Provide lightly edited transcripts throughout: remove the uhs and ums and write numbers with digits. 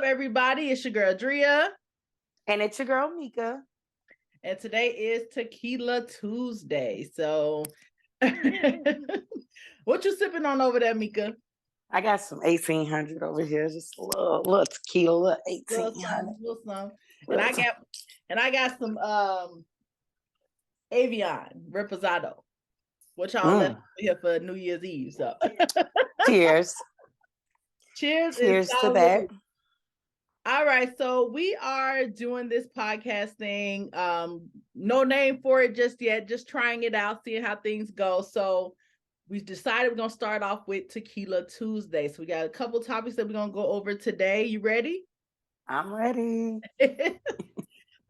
everybody? It's your girl Drea. And it's your girl Meka. And today is Tequila Tuesday. So what you sipping on over there, Meka? I got some 1800 over here. Just a little tequila, 1800. Little some. And I got some Avion Reposado, which y'all left here for New Year's Eve. So cheers. Cheers to that. All right, so we are doing this podcast thing. No name for it just yet, just trying it out, seeing how things go. So we decided we're gonna start off with Tequila Tuesday. So we got a couple topics that we're gonna go over today. You ready? I'm ready.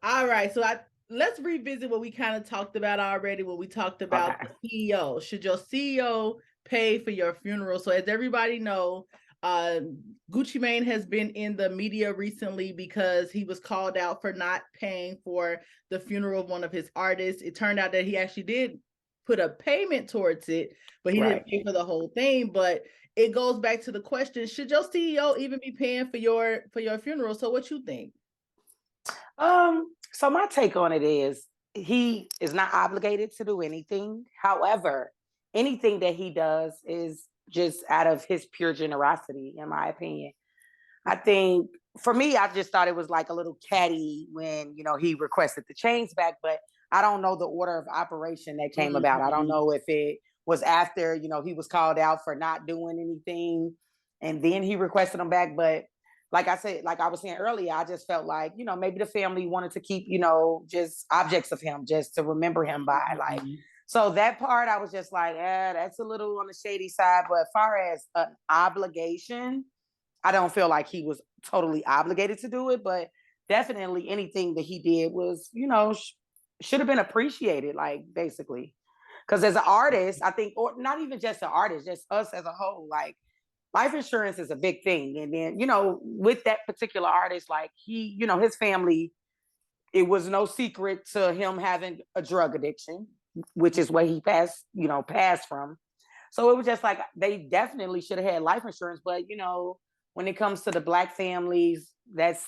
All right, so let's revisit what we kind of talked about already. What we talked about the CEO. Should your CEO pay for your funeral? So as everybody know, Gucci Mane has been in the media recently because he was called out for not paying for the funeral of one of his artists. It turned out that he actually did put a payment towards it, but he didn't pay for the whole thing. But it goes back to the question, should your CEO even be paying for your funeral? So what you think? So my take on it is he is not obligated to do anything. However, anything that he does is just out of his pure generosity, in my opinion. I think for me, I just thought it was like a little catty when, he requested the chains back, but I don't know the order of operation that came about. I don't know if it was after, he was called out for not doing anything and then he requested them back. But like I said, like I was saying earlier, I just felt like, maybe the family wanted to keep, just objects of him just to remember him by. Like, so that part, I was just like, that's a little on the shady side. But as far as an obligation, I don't feel like he was totally obligated to do it. But definitely anything that he did was, should have been appreciated, like, basically. Because as an artist, I think, or not even just an artist, just us as a whole, like, life insurance is a big thing. And then, with that particular artist, like he, his family, it was no secret to him having a drug addiction, which is what he passed from. So it was just like, they definitely should have had life insurance. But, when it comes to the Black families, that's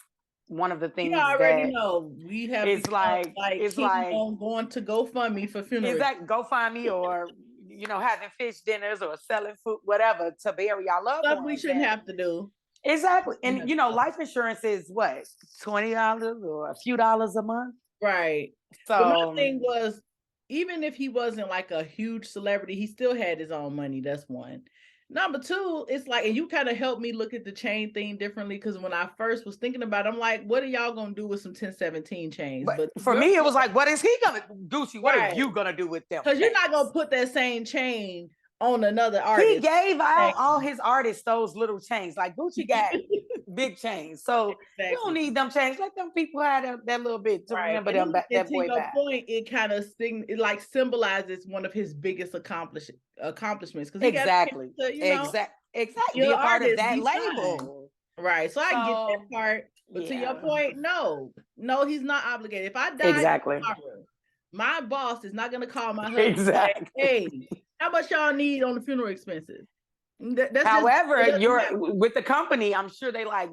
one of the things you already know we have. It's like going to GoFundMe for funerals. Is that GoFundMe or having fish dinners or selling food, whatever, to bury our loved ones? We shouldn't have to do. Exactly. And life insurance is what, $20 or a few dollars a month? Right. So but my thing was, even if he wasn't like a huge celebrity, he still had his own money. That's one. Number two, it's like, and you kind of helped me look at the chain thing differently, because when I first was thinking about it, I'm like, what are y'all gonna do with some 1017 chains? But for me, it was like, what is he gonna, Gucci, what are you gonna do with them? Because you're not gonna put that same chain on another artist. He gave out all his artists those little chains. Like Gucci got big chains. So you don't need them chains. Let them people have that little bit to remember them back. That boy back. Point, it kind of symbolizes one of his biggest accomplishments. Because he exactly. Exactly. Be a part of that label. Right. So I get that part. But to your point, no, he's not obligated. If I die tomorrow, my boss is not going to call my husband. Exactly. Like, hey, how much y'all need on the funeral expenses? However, with the company, I'm sure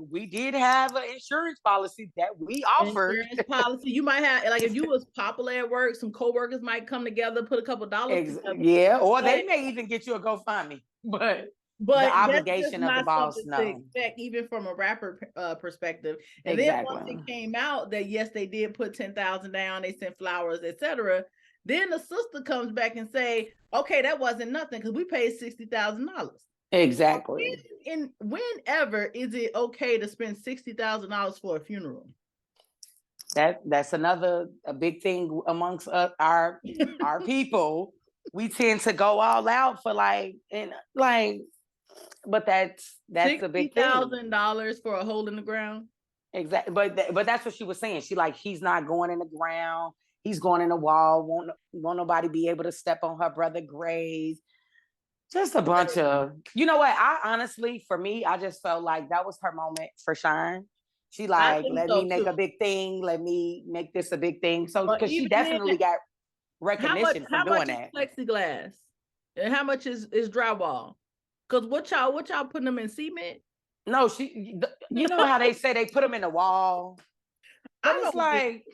we did have an insurance policy that we offered. Insurance policy. You might have, like, if you was popular at work, some coworkers might come together, put a couple dollars together. Yeah, or they may even get you a GoFundMe. But the obligation of the boss, no. Expect, even from a rapper perspective. And then once it came out that yes, they did put 10,000 down, they sent flowers, etc. Then the sister comes back and say, "Okay, that wasn't nothing because we paid $60,000." Exactly. And whenever is it okay to spend $60,000 for a funeral? That's a big thing amongst our people. We tend to go all out for but that's a big thing. $60,000 for a hole in the ground. Exactly, but that's what she was saying. She he's not going in the ground. He's going in the wall. Won't nobody be able to step on her brother's grave. Just a bunch of, I honestly, for me, I just felt like that was her moment for shine. She let me make a big thing. Let me make this a big thing. So, because she definitely got recognition for doing that. How much is plexiglass? And how much is drywall? Because what y'all putting them in cement? No, you know how they say they put them in the wall, but I it's don't get. like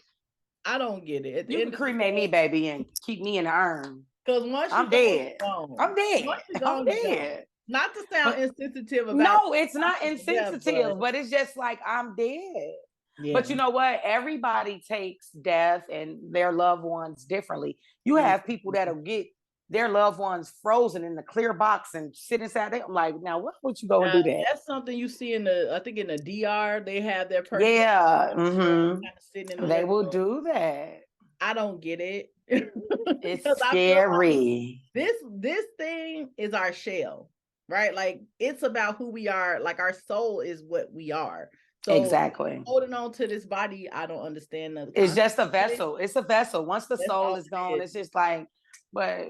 I don't get it. At the you can end of the cremate me, day, baby, and keep me in the urn. because once you I'm go, dead. you're gone. I'm dead. Once you're I'm gone, you're gone. dead. Not to sound insensitive about No, it's not death, but insensitive, but it's just like I'm dead. But yeah. you know what? Everybody takes death and their loved ones differently. You have people Mhm. that'll get their loved ones frozen in the clear box and sit inside there. I'm like, now what would you go and do that? That's something you see in the, I think in the DR, they have their person Yeah. kind of sitting in the They living will room. do that. I don't get it. It's Because I feel like scary. this thing is our shell, right? Like it's about who we are. Like our soul is what we are. So Exactly. holding on to this body, I don't understand the It's concept just a of it. vessel. It's a vessel. Once the That's soul all is it gone, is. it's just like, but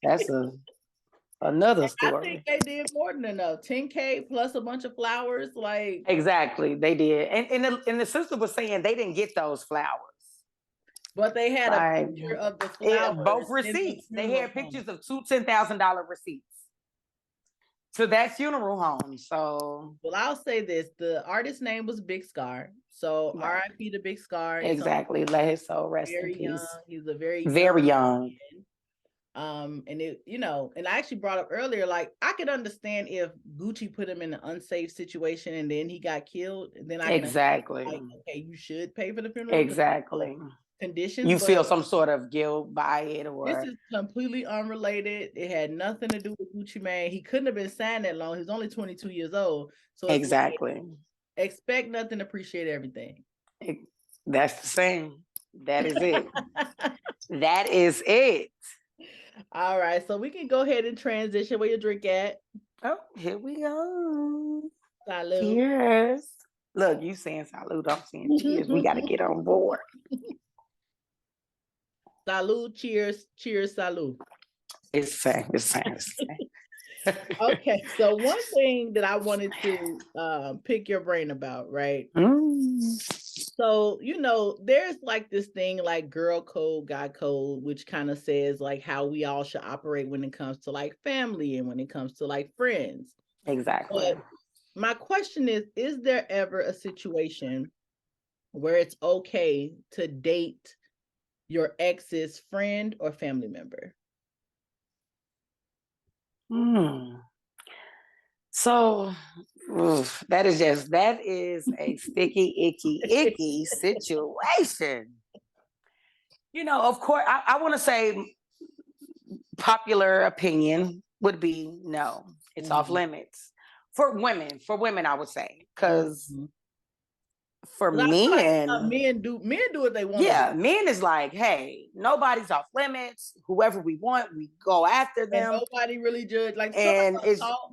that's another I think story. they did more than enough. 10K plus a bunch of flowers. Like, Exactly, they did. And the sister was saying they didn't get those flowers. but they had a Like picture of the flowers both in the receipts. They funeral had home. pictures of two $10,000 receipts to that funeral home. So Well, I'll say this: the artist's name was Big Scar. So right. R.I.P. to Big Scar. It's Exactly. Let his soul rest in very young. peace. He's a very young Very young. man. And it, and I actually brought up earlier, like I could understand if Gucci put him in an unsafe situation and then he got killed, and then I can Exactly. like, okay, you should pay for the funeral because Exactly. conditions, You but feel some sort of guilt by it this or is completely unrelated. It had nothing to do with Gucci Mane. He couldn't have been signed that long. He was only 22 years old. So it's like exactly. expect nothing, appreciate everything. That's the same. That is it. That is it. All right, so we can go ahead and transition. Where your drink at? Oh, here we go. Salud. Cheers. Look, you saying salute, I'm saying cheers. We got to get on board. Salud, cheers, cheers, salud. It's same, it's same, it's same. Okay, so one thing that I wanted to pick your brain about, right? So, there's like this thing like girl code, guy code, which kind of says like how we all should operate when it comes to like family and when it comes to like friends. Exactly. But my question is there ever a situation where it's okay to date your ex's friend or family member? So that is a sticky, icky situation. Of course, I want to say popular opinion would be no, it's off limits for women. For women, I would say, because for I feel like men, men do what they want to do. yeah, men is like, hey, nobody's off limits. Whoever we want, we go after And them. nobody really judge. Like And somebody talk,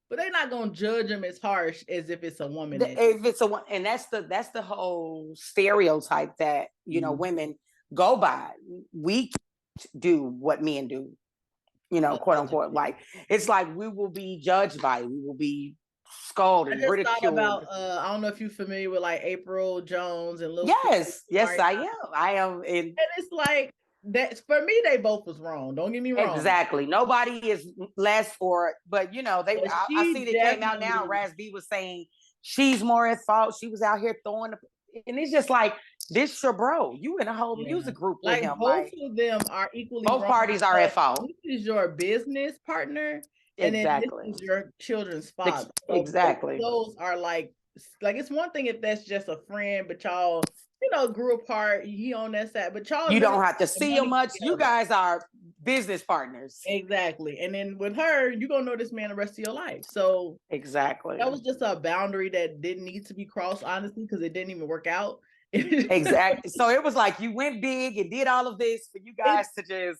but they're not gonna judge them as harsh as if it's a woman. if it's a one, and that's the whole stereotype that women go by. We do what men do, quote unquote. Like it's like we will be judged by it. We will be scolded, I just thought ridiculed. about I don't know if you're familiar with like April Jones and Lil Yes, yes, I am. And it's like that for me, they both was wrong. Don't get me wrong. Exactly. Nobody is less but I see it came out now. Raz B was saying she's more at fault. She was out here throwing and it's just like this your bro. You in a whole music group with him. Both of them are equally both wrong. parties are at fault. This is your business partner, and exactly. then this is your children's father. So exactly. those are like it's one thing if that's just a friend, but y'all grew apart. He on that side, but y'all you don't have to see him much. Together. You guys are business partners. Exactly. And then with her, you're gonna know this man the rest of your life. So exactly. That was just a boundary that didn't need to be crossed, honestly, because it didn't even work out. exactly. So it was like you went big and did all of this for you guys to just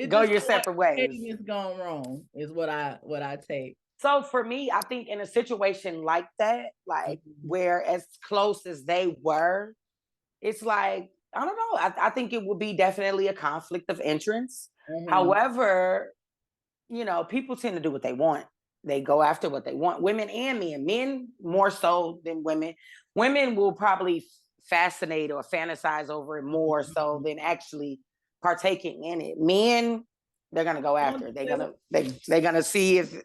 go your separate ways. It's gone wrong, is what I take. So for me, I think in a situation like that, like where as close as they were, it's like, I don't know. I think it would be definitely a conflict of interest. However, people tend to do what they want. They go after what they want. Women and men. Men more so than women. Women will probably fascinate or fantasize over it more so than actually partaking in it. Men they're gonna go after. They're gonna see if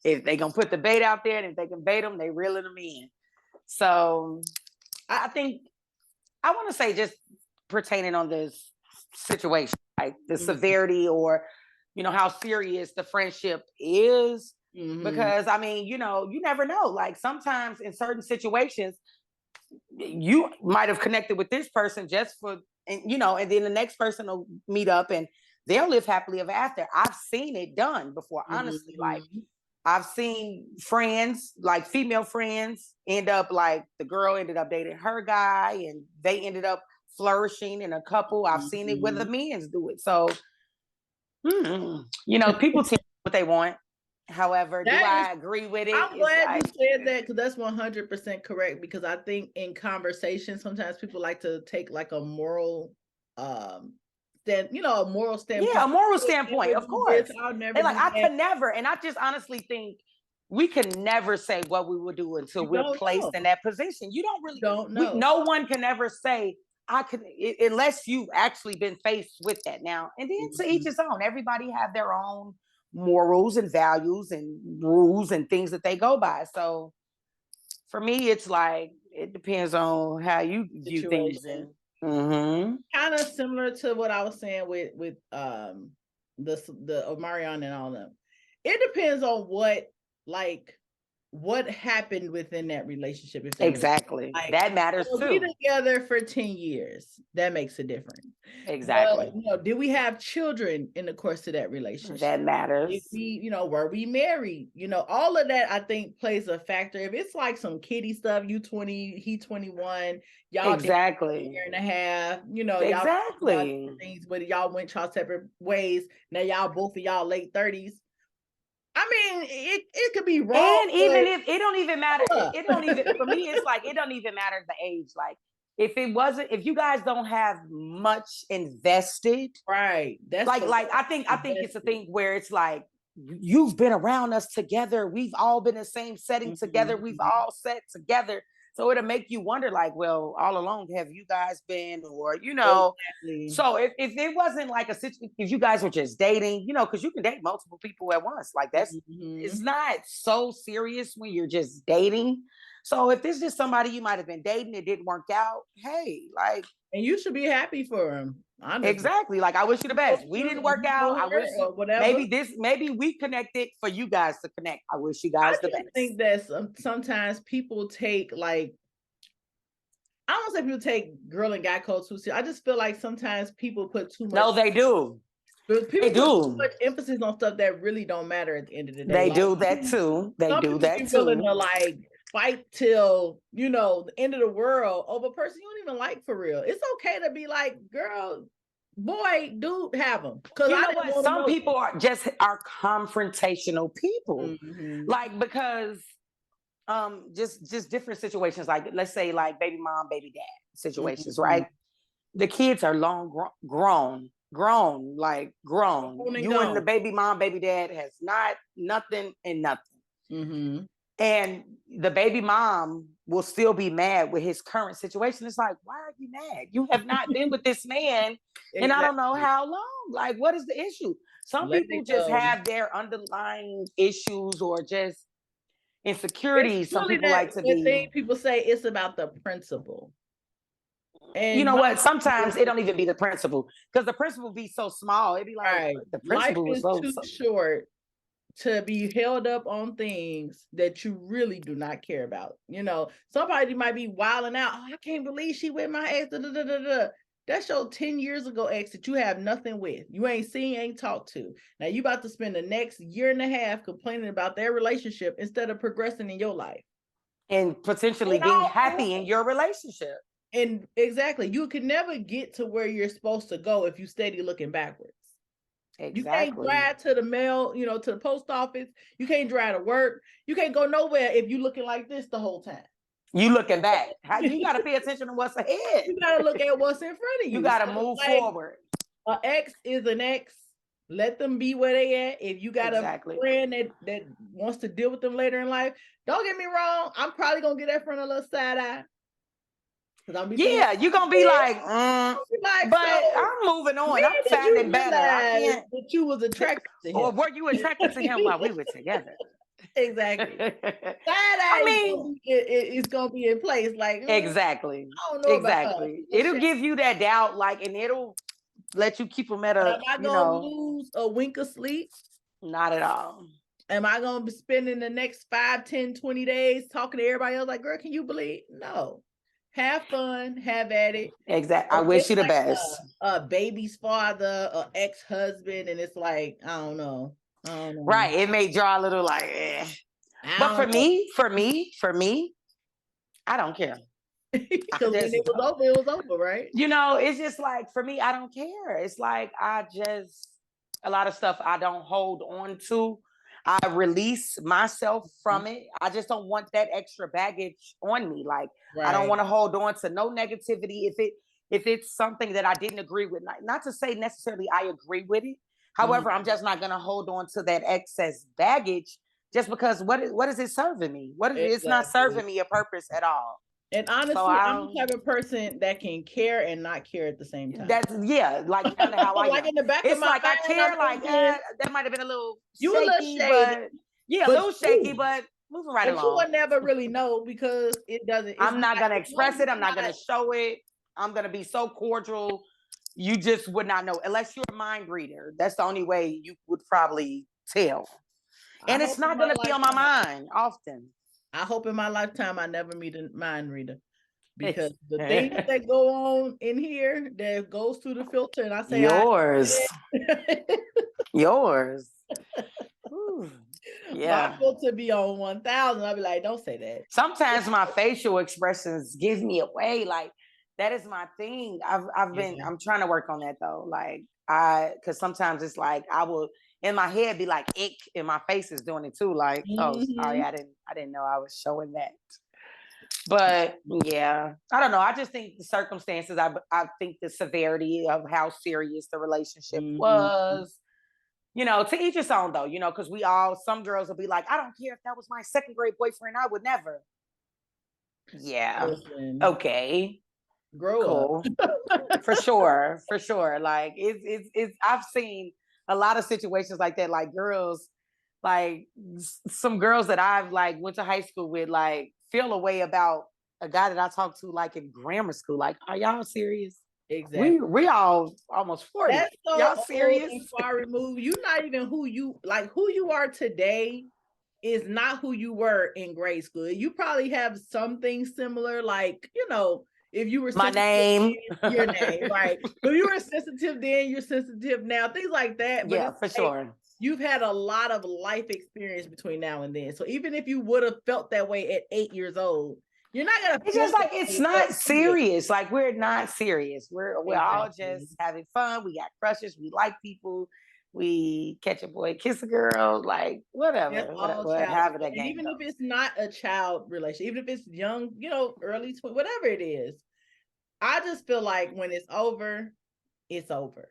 they're gonna put the bait out there, and if they can bait them, they reeling them in. So I think I want to say, just pertaining on this situation, like the severity, or how serious the friendship is. Because I mean, you never know. Like sometimes in certain situations, you might have connected with this person just for, and then the next person will meet up and they'll live happily ever after. I've seen it done before, honestly. Like I've seen friends, like female friends, end up like the girl ended up dating her guy and they ended up flourishing in a couple. I've seen it where the men's do it. So, people tell what they want. However, do I agree with it? I'm glad you said that, because that's 100% correct. Because I think in conversation, sometimes people like to take like a moral a moral standpoint. Yeah, a moral standpoint, of course. I could never, and I just honestly think we can never say what we will do until we're placed in that position. You don't know. No one can ever say I could, unless you've actually been faced with that. Now, and then to each his own. Everybody have their own morals and values and rules and things that they go by. So for me, it's like it depends on how you view things. Kind of similar to what I was saying with the Omarion and all of them. It depends on what happened within that relationship. Exactly. That matters too. Be together for 10 years. That makes a difference. Exactly. Did we have children in the course of that relationship? That matters. If we, were we married? All of that I think plays a factor. If it's like some kiddie stuff, you 20, he 21, y'all exactly a year and a half, exactly y'all things, but y'all went y'all separate ways. Now both of y'all late 30s. I mean, it could be wrong. And even if it don't even matter, it don't even, for me, it's like, it don't even matter the age. Like if you guys don't have much invested, right? That's I think it's a thing where it's like, you've been around us together. We've all been in the same setting together. We've all sat together. So it'll make you wonder, like, well, all along, have you guys been, or, exactly. So if it wasn't like a situation, if you guys were just dating, because you can date multiple people at once, like that's, it's not so serious when you're just dating. So if this is somebody you might have been dating, it didn't work out, hey, like. And you should be happy for him. Honestly. Exactly. Like, I wish you the best. We didn't work out. I wish maybe we connected for you guys to connect. I wish you guys the best. I think that sometimes people take I don't say people take girl and guy code too serious. I just feel like sometimes people put too much. No, they do. People put too much emphasis on stuff that really don't matter at the end of the day. They do that too. They do that too. Willing to fight till the end of the world over a person you don't even like for real. It's okay to be like, girl, boy, dude, have them. Because some people are confrontational people, because just different situations. Like, let's say like baby mom, baby dad situations, right? The kids are long grown. You and the baby mom, baby dad has nothing. And the baby mom will still be mad with his current situation. It's like, why are you mad? You have not been with this man and I don't know how long. Like, what is the issue? Some people just have their underlying issues or just insecurities. Some people like to be. People say it's about the principle. And you know what? Sometimes it don't even be the principle, because the principle be so small. It'd be like, the principle is too short to be held up on things that you really do not care about. Somebody might be wilding out. Oh, I can't believe she with my ex. That's your 10 years ago ex that you have nothing with. You ain't seen, ain't talked to. Now you about to spend the next year and a half complaining about their relationship instead of progressing in your life. And potentially being happy in your relationship. And exactly, you can never get to where you're supposed to go if you steady looking backwards. Exactly. You can't drive to the mail, to the post office. You can't drive to work. You can't go nowhere if you looking like this the whole time. You looking back. You got to pay attention to what's ahead. You got to look at what's in front of you. You got to move forward. An ex is an ex. Let them be where they at. If you got a friend that wants to deal with them later in life, don't get me wrong. I'm probably going to get that friend a little side eye. Yeah, you're gonna be like, like, but so I'm moving on. when I'm did you finding better. I realize can't. that you was attracted to Or him? were you attracted to him while we were together? Exactly. I Side-eye mean, it's gonna be in place. Like, exactly, I don't know about her. exactly. It'll give you that doubt, like, and it'll let you keep them at But am a, I gonna lose a wink of sleep? not at all. Am I gonna be spending the next 5, 10, 20 days talking to everybody else like, girl, can you believe? No. Have fun, have at it. Exactly. I If wish it's you the like best. a baby's father, a ex-husband, and it's like, I don't know. Right. It may draw a little like, eh. But I for don't know. me, I don't care. Because when it was over, right? It's just like, for me, I don't care. It's like, a lot of stuff I don't hold on to. I release myself from it. I just don't want that extra baggage on me. Like, I don't want to hold on to no negativity. If it's something that I didn't agree with, not to say necessarily I agree with it. However, I'm just not going to hold on to that excess baggage just because what is it serving me? It's not serving me a purpose at all. And So honestly, I'm the type of person that can care and not care at the same time. That's like kind of how I like am. in the back It's of my like mind, I care, I'm like thinking, that might have been a little you a little shaky, shady, but yeah, a but little shaky, but moving right but you along. will never really know because it doesn't. I'm not gonna express it. I'm not gonna show it. I'm gonna be so cordial. You just would not know unless you're a mind reader. That's the only way you would probably tell. And it's not gonna be on my mind often. I hope in my lifetime I never meet a mind reader. Because the things that go on in here that goes through the filter, and I say yours. Yeah. My filter be on 1,000. I'll be like, don't say that. Sometimes my facial expressions give me away. Like, that is my thing. I'm trying to work on that though. Like, because sometimes it's like I will in my head be like ick, and my face is doing it too. Like, oh, sorry, I didn't know I was showing that. But yeah, I don't know. I just think the circumstances. I think the severity of how serious the relationship was. To each his own though. Because some girls will be like, I don't care if that was my second grade boyfriend. I would never. Yeah. Listen, okay. Grow up. For sure. Like it's. I've seen a lot of situations like that. Like girls, like some girls that I've like went to high school with, like feel a way about a guy that I talked to like in grammar school. Like, are y'all serious? Exactly. We all almost 40. That's so y'all serious? Old and far removed. You're not even who you are today is not who you were in grade school. You probably have something similar, like, if you were my name, then, your name, right? If you were sensitive then, you're sensitive now, things like that. But yeah, for sure. You've had a lot of life experience between now and then. So even if you would have felt that way at 8 years old, you're not gonna. It's just like it's not serious. Like we're not serious. We're all just having fun. We got crushes. We like people. We catch a boy, kiss a girl, like whatever. Have it again. Even if it's not a child relationship, even if it's young, early 20s, whatever it is, I just feel like when it's over, it's over.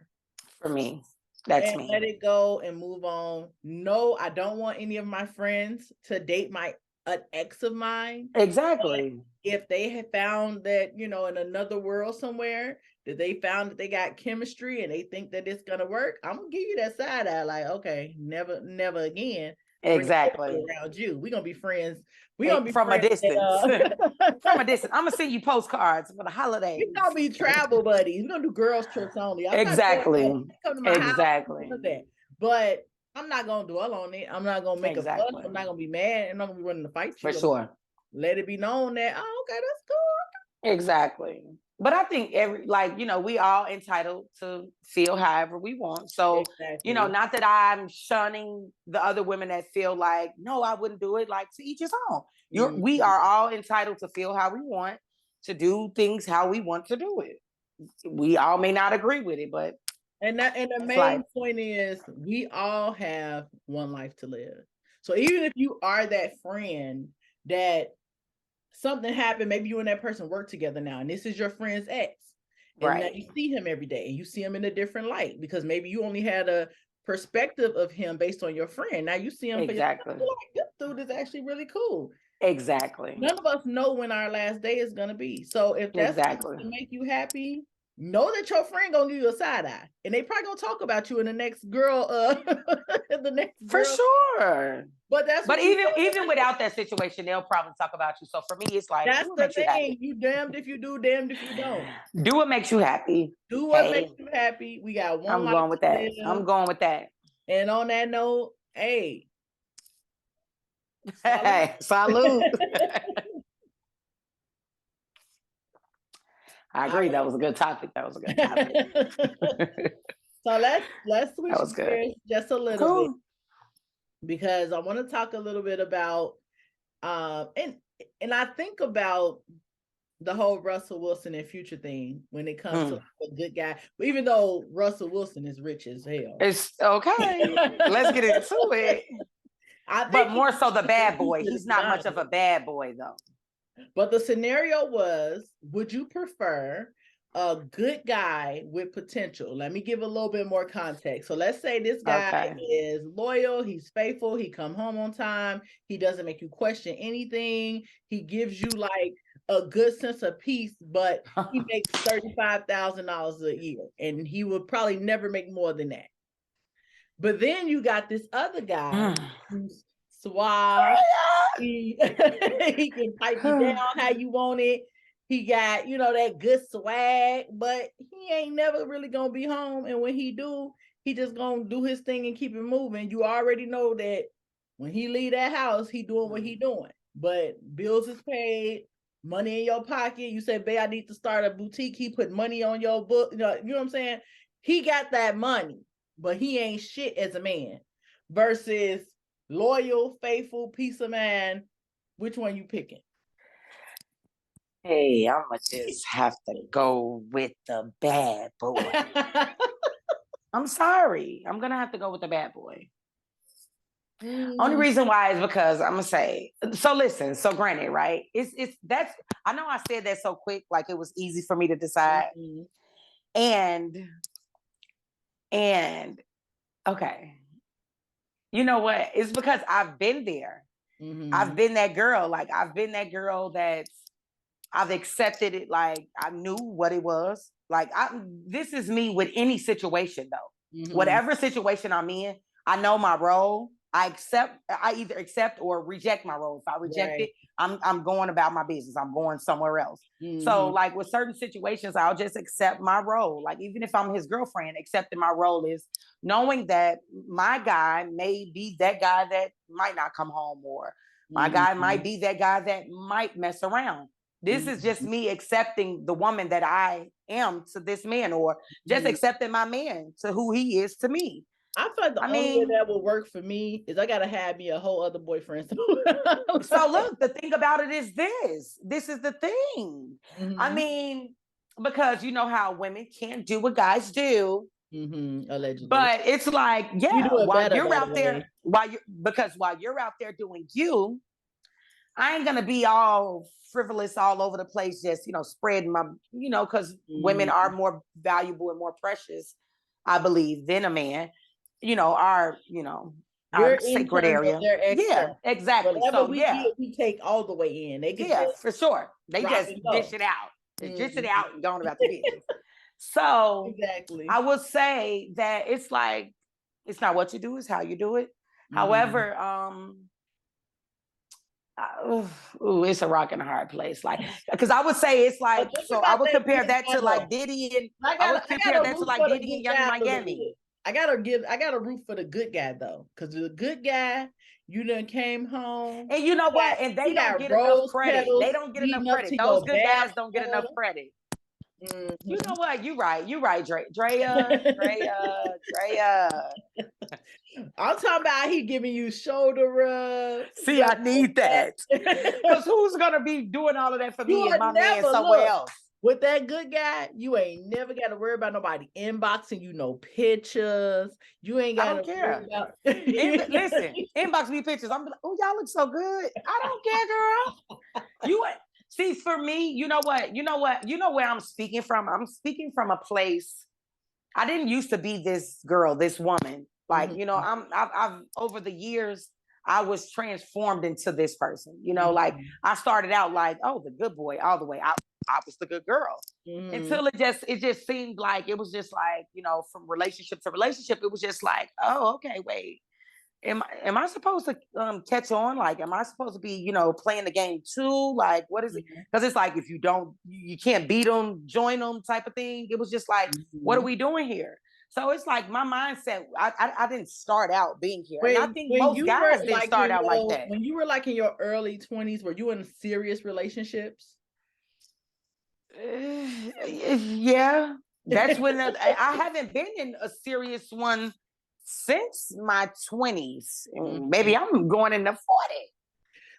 For me, that's me. Let it go and move on. No, I don't want any of my friends to date an ex of mine. Exactly. But if they had found that, in another world somewhere, that they found that they got chemistry and they think that it's gonna work, I'm gonna give you that side eye, like, okay, never again. Exactly. Around you, we're gonna be friends. We're gonna be from a distance. From a distance. I'm gonna send you postcards for the holidays. We're gonna be travel buddies. We're gonna do girls trips only. Exactly. Come to my house. But I'm not gonna dwell on it. I'm not gonna make a fuss. I'm not gonna be mad. I'm not gonna be running to fight you. For sure. Let it be known that, okay, that's cool. Exactly. But I think we all entitled to feel however we want. So, not that I'm shunning the other women that feel like, no, I wouldn't do it. Like, to each his own. We are all entitled to feel how we want, to do things how we want to do it. We all may not agree with it, but the main point is we all have one life to live. So even if you are that friend that something happened, maybe you and that person work together now, and this is your friend's ex, and now you see him every day, and you see him in a different light because maybe you only had a perspective of him based on your friend. Now you see him for yourself, like, this dude is actually really cool. Exactly. None of us know when our last day is gonna be. So if that's Exactly. to make you happy, know that your friend gonna give you a side eye, and they probably gonna talk about you in the next girl, the next For girl. sure. But that's But what you even without that situation, they'll probably talk about you. So for me, it's like, do that's what the makes you thing. happy. You damned if you do, damned if you don't. Do what makes you happy. Do what Hey, makes you happy. We got one I'm life going with to that. live. I'm going with that. And on that note, hey, Hey, salute. I agree. That was a good topic. That was a good topic. So let's switch That was good. gears just a little bit, Cool. because I want to talk a little bit about and I think about the whole Russell Wilson and Future thing when it comes to a good guy. But even though Russell Wilson is rich as hell, It's okay. Let's get into it. But more so the bad boy. He's not much of a bad boy though. But the scenario was, would you prefer a good guy with potential? Let me give a little bit more context. So let's say this guy is loyal, he's faithful, he come home on time, he doesn't make you question anything, he gives you like a good sense of peace, but he makes $35,000 a year, and he would probably never make more than that. But then you got this other guy who's suave. He can pipe you down how you want it. He got, that good swag, but he ain't never really gonna be home. And when he do, he just gonna do his thing and keep it moving. You already know that when he leave that house, he doing what he doing. But bills is paid, money in your pocket. You say, babe, I need to start a boutique. He put money on your book. You know what I'm saying? He got that money, but he ain't shit as a man. Versus loyal, faithful, peace of mind. Which one you picking? Hey, I'm gonna just have to go with the bad boy. I'm sorry. I'm gonna have to go with the bad boy. Only reason why is because I'm gonna say, so listen, so granted, right? That's, I know I said that so quick, like it was easy for me to decide. And okay. You know what? It's because I've been there. I've been that girl. Like I've been that girl that I've accepted it. Like I knew what it was. Like this is me with any situation though. Whatever situation I'm in, I know my role. I either accept or reject my role. If I reject it, I'm going about my business. I'm going somewhere else. So like with certain situations, I'll just accept my role. Like even if I'm his girlfriend, accepting my role is knowing that my guy may be that guy that might not come home, or my guy might be that guy that might mess around. This is just me accepting the woman that I am to this man, or just accepting my man to who he is to me. I feel like the only way that will work for me is I gotta have me a whole other boyfriend. So look, the thing about it is this. This is the thing. I mean, because you know how women can't do what guys do. Allegedly. But it's like, yeah, while you're out there, while you're out there doing you, I ain't gonna be all frivolous all over the place, just spreading my, because women are more valuable and more precious, I believe, than a man. Our sacred area. Yeah, exactly. Whatever we get, we take all the way in. They can for sure. They just dish it out. They dish it out and going about the business. So exactly, I would say that it's like, it's not what you do, it's how you do it. However, it's a rock and a hard place. Like, because I would say it's like, so I would compare that to like Diddy, and I would compare that to like Diddy and Young Miami. I gotta root for the good guy though, because the good guy, you done came home, and you know what? And they don't get enough credit. They don't get enough credit. Those good guys don't get enough credit. You know what? You're right, Drea. I'm talking about he giving you shoulder rubs. See, I need that. Because who's gonna be doing all of that for me and my man somewhere else? With that good guy, you ain't never got to worry about nobody inboxing you no pictures. You ain't got to worry about. Listen, inbox me pictures. I'm like, oh, y'all look so good. I don't care, girl. You see, for me, you know what? You know where I'm speaking from? I'm speaking from a place. I didn't used to be this girl, this woman. Like, I've over the years, I was transformed into this person. You know, like I started out like, oh, the good boy all the way. I was the good girl. Until it just seemed like it was just like, you know, from relationship to relationship, it was just like, oh, okay, wait. Am I supposed to catch on? Like, am I supposed to be, you know, playing the game too? Like, what is it? Because it's like if you don't, you can't beat them, join them, type of thing. It was just like, what are we doing here? So it's like my mindset. I didn't start out being here, and I think When most you were guys didn't like start out like that. when you were like in your early 20s, were you in serious relationships? Yeah, that's when I haven't been in a serious one since my 20s. Maybe I'm going into 40.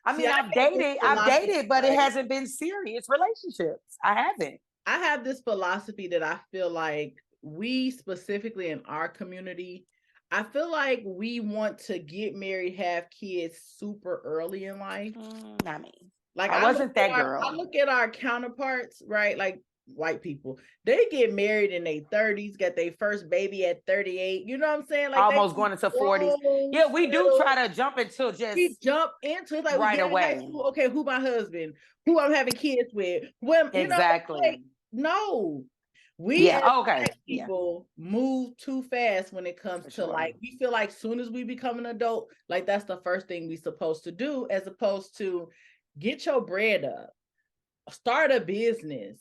I See, mean, I've dated, but it hasn't been serious relationships. I haven't. I have this philosophy that I feel like we specifically in our community, I feel like we want to get married, have kids super early in life. Not me. Like I wasn't that girl. I look at our counterparts, right? Like white people, they get married in their 30s, got their first baby at 38. You know what I'm saying? Like almost going into 40s. Yeah, we do try to jump into we jump into it like right we get away. in high school. Okay, who my husband? Who I'm having kids with? When exactly. You know, like, no. We as black people move too fast when it comes to like, we feel like soon as we become an adult, like that's the first thing we supposed to do, as opposed to get your bread up, start a business,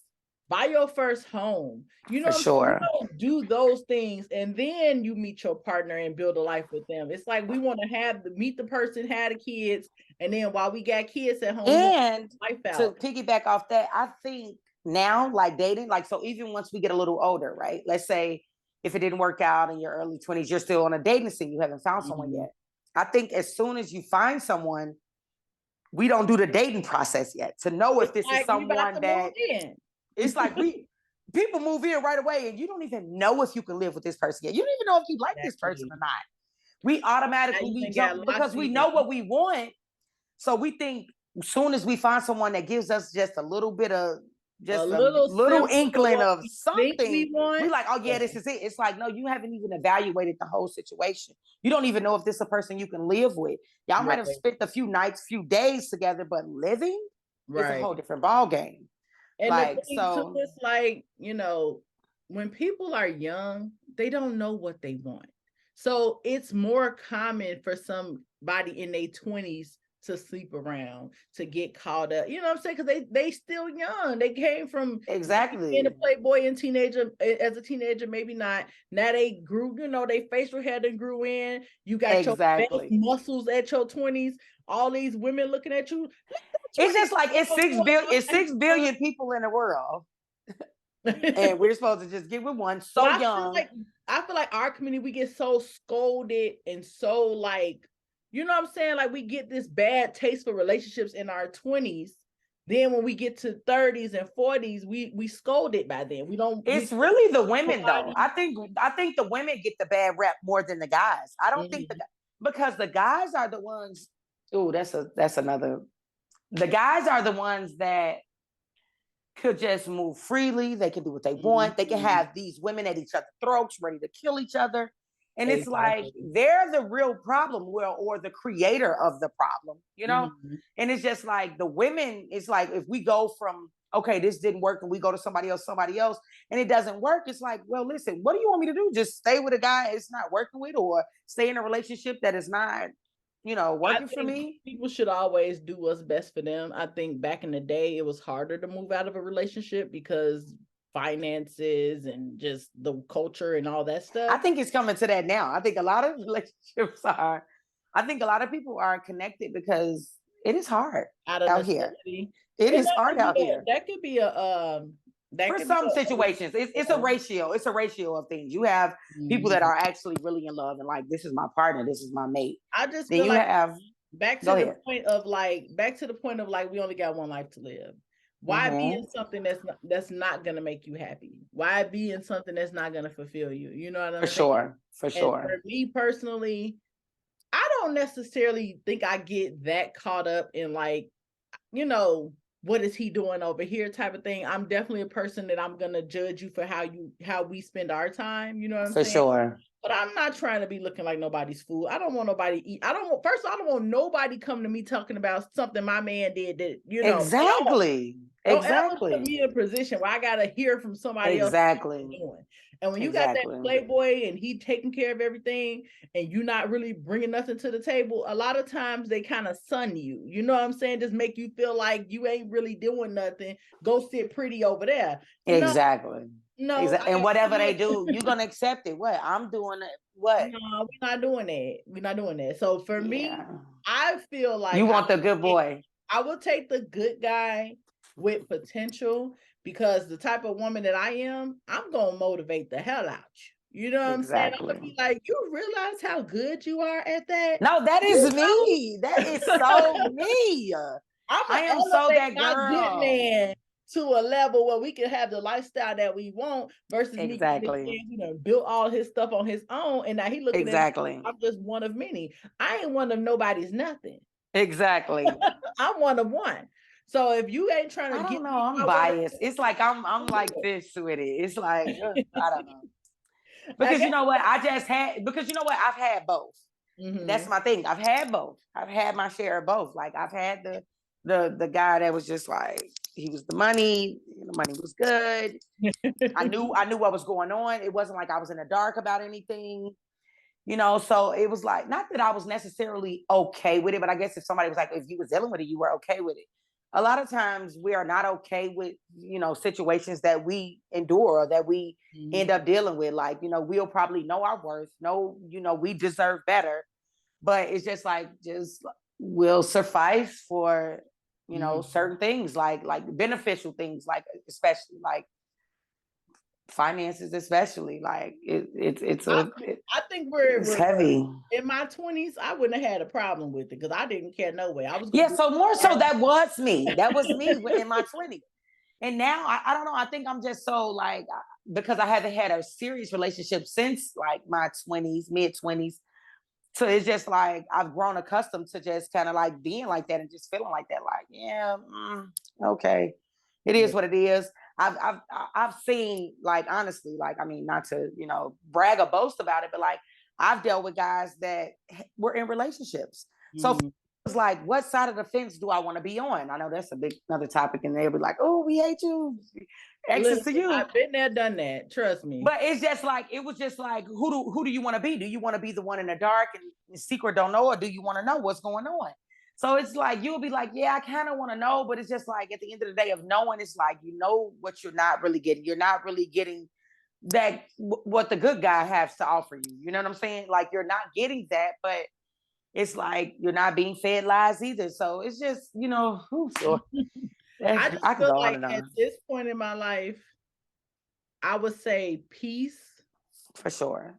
buy your first home. You know, you don't do those things, and then you meet your partner and build a life with them. It's like we want to meet the person, have the kids, and then while we got kids at home, and to piggyback off that, I think now, like dating, like, so even once we get a little older, right? Let's say if it didn't work out in your early 20s, you're still on a dating scene, you haven't found someone yet. I think as soon as you find someone, we don't do the dating process yet to know if this is someone that it's like people move in right away and you don't even know if you can live with this person yet. You don't even know if you like this person or not. We automatically jump because we know what we want. So we think as soon as we find someone that gives us just a little bit of a little inkling of something, we like, oh yeah, this is it. It's like, no, you haven't even evaluated the whole situation. You don't even know if this is a person you can live with. Y'all might have spent a few nights, few days together, but living is a whole different ball game. And like, so it's like, you know, when people are young, they don't know what they want. So it's more common for somebody in their 20s to sleep around, to get caught up. You know what I'm saying? Because they still young. They came from being a playboy and teenager, as a teenager, maybe not. Now they grew, you know, they facial hair and grew in. You got your muscles at your 20s. All these women looking at you. It's just like it's 6 billion people in the world. And we're supposed to just get with one young. I feel like our community, we get so scolded and so like, you know what I'm saying? Like we get this bad taste for relationships in our 20s. Then when we get to 30s and 40s, we scolded by then. We don't. It's really the women though. I think the women get the bad rap more than the guys. I don't think because the guys are the ones. Oh, that's another. The guys are the ones that could just move freely. They can do what they want. They can have these women at each other's throats, ready to kill each other. And it's like they're the real problem, or the creator of the problem, you know? And it's just like the women, it's like if we go from, okay, this didn't work, and we go to somebody else, and it doesn't work, it's like, well, listen, what do you want me to do? Just stay with a guy it's not working with, or stay in a relationship that is not, you know, working for me? People should always do what's best for them. I think back in the day, it was harder to move out of a relationship because finances and just the culture and all that stuff. I think it's coming to that now. I think a lot of relationships I think a lot of people are connected because it is hard out here. It is hard out here. That could be a for some situations, it's a ratio. It's a ratio of things. You have people that are actually really in love and like, this is my partner, this is my mate. I just feel like back to the point of like we only got one life to live. Why be in something that's not gonna make you happy? Why be in something that's not gonna fulfill you? You know what I'm saying? For sure. For me personally, I don't necessarily think I get that caught up in like, you know, what is he doing over here type of thing. I'm definitely a person that I'm gonna judge you for how we spend our time. You know what I'm saying? For sure. But I'm not trying to be looking like nobody's fool. I don't want nobody eat. First of all, I don't want nobody come to me talking about something my man did that, Exactly. don't ever put Exactly. me in a position where I gotta hear from somebody else what Exactly. they're doing. And when you got that Exactly. playboy and he taking care of everything and you not really bringing nothing to the table, a lot of times they kind of sun you. You know what I'm saying? Just make you feel like you ain't really doing nothing. Go sit pretty over there. No, Exactly. no, And whatever they do, you're gonna accept it. What I'm doing, what? no, we're not doing that. We're not doing that. So for me, Yeah. I feel like You want the good boy. I will take the good guy with potential because the type of woman that I am, I'm gonna motivate the hell out you. You know what I'm saying? I'm gonna be Exactly. like, you realize how good you are at that? No, that is me. That is so me. I'm I gonna am so elevate that my good girl. man to a level where we can have the lifestyle that we want versus me getting this Exactly. man who done built all his stuff on his own and now he looking at me, Exactly. I'm just one of many. I ain't one of nobody's nothing. Exactly. I'm one of one. So if you ain't trying to I get don't know. me, I'm I want biased. It's like I'm like to this with it. It's like I don't know. I Because you guess. know what? Because you know what? I've had both. That's my thing. I've had both. I've had my share of both. Like I've had the guy that was just like he was the money was good. I knew what was going on. It wasn't like I was in the dark about anything. So it was like not that I was necessarily okay with it, but I guess if somebody was like, if you was dealing with it, you were okay with it. A lot of times we are not okay with, situations that we endure or that we end up dealing with. Like, we'll probably know our worth, we deserve better, but it's just like, will suffice for, certain things like beneficial things, like especially like finances, especially like I think it's heavy. in my 20s, I wouldn't have had a problem with it because I didn't care no way. I was gonna Yeah, do so more so it. that was me. That was me in my 20s. And now I don't know. I think I'm just so like because I haven't had a serious relationship since like my 20s, mid 20s. So it's just like I've grown accustomed to just kind of like being like that and just feeling like that. Like, yeah, okay, it is what it is. I've seen, like, honestly, like, I mean, not to brag or boast about it, but like I've dealt with guys that were in relationships. So it's like, what side of the fence do I want to be on? I know that's a big another topic, and they'll be like, "Oh, we hate you." Access to Listen, you. I've been there, done that. Trust me. But it's just like it was just like who do you want to be? Do you want to be the one in the dark and secret don't know, or do you want to know what's going on? So it's like you'll be like, yeah, I kind of want to know, but it's just like at the end of the day of knowing, it's like what you're not really getting. You're not really getting that what the good guy has to offer you. You know what I'm saying? Like you're not getting that, but it's like you're not being fed lies either. So it's just so I just I could feel go on like and at on this point in my life, I would say peace. for sure.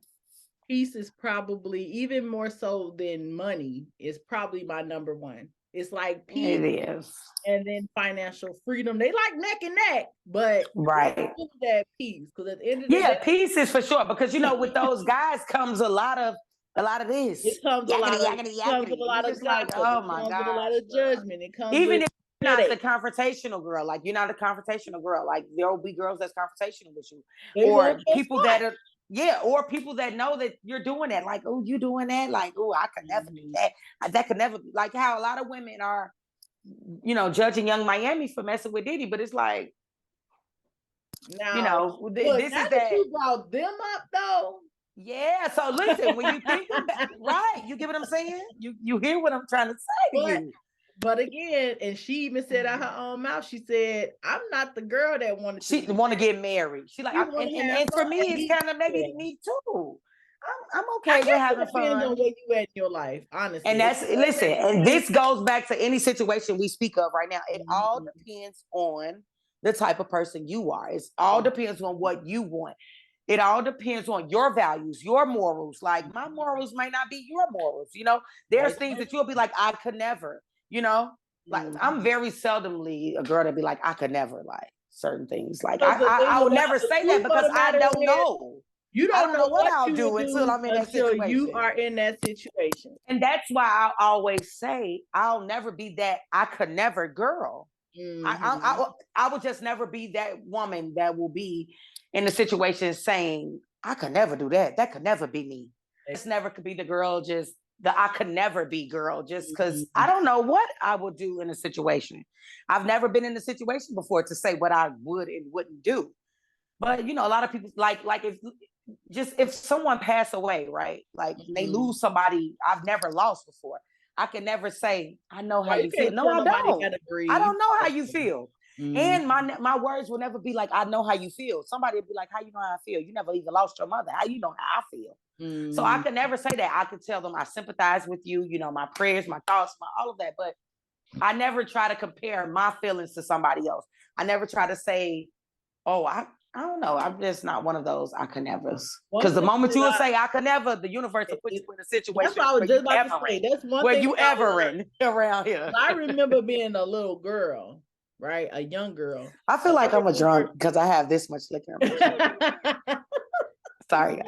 Peace is probably even more so than money is probably my number one. It's like peace It is. and then financial freedom. They like neck and neck, but Right. it's that peace because at the end of the Yeah, day, peace is for sure because with those guys comes a lot of it this comes a lot yakety of yakety comes with yakety, a and lot it's of just like, gossip. oh It my comes with a lot gosh, of girl. judgment. It comes Even with if you're not the headache. confrontational girl, like you're not a confrontational girl, like there will be girls that's confrontational with you, They or want your people that spot. are or people that know that you're doing that, like, oh, you doing that, like, oh, I could never do that. That could never be like how a lot of women are, judging Young Miami for messing with Diddy, but it's like, Now, look, this now is that that. you brought them up, though. Yeah. So listen, when you think about right, you get what I'm saying? You hear what I'm trying to say to but you. but again, and she even said out her own mouth, she said, "I'm not the girl that wanted to She be want to married. get married. She like, She want to have and for fun." me, And it's kind of yeah. maybe me too. I'm I okay with guess it having depends on fun. where you at in your life, And honestly. If that's listen, and this goes back to any situation we speak of right now. It all depends on the type of person you are. It all depends on what you want. It all depends on your values, your morals. Like my morals might not be your morals. There's things that you'll be like, I could never, like I'm very seldomly a girl that be like, I could never like certain things. Like I would never say that because I don't know. You I don't don't know know what what I'll you will do until do I'm in that until you situation. are in that situation. And that's why I always say I'll never be that I could never girl. I would just never be that woman that will be in the situation saying, I could never do that. That could never be me. It's never could be the girl, just the I could never be girl, just because I don't know what I would do in a situation. I've never been in a situation before to say what I would and wouldn't do. But you know, a lot of people like if someone pass away, right? Like they lose somebody I've never lost before. I can never say, I know how Right, you you feel. can't No, tell I nobody don't. how to I grieve. don't know how you feel. Mm. And my words will never be like, I know how you feel. Somebody will be like, how you know how I feel? You never even lost your mother. How you know how I feel? So I could never say that. I could tell them I sympathize with you, you know, my prayers, my thoughts, all of that. But I never try to compare my feelings to somebody else. I never try to say, oh, I don't know. I'm just not one of those I could nevers. Because the moment you will say I could never, the universe will put you in a situation that's what I was just about to say. That's one where thing you ever in around here. I remember being a little girl, right? A young girl. I feel like I'm a drunk because I have this much liquor in my Sorry.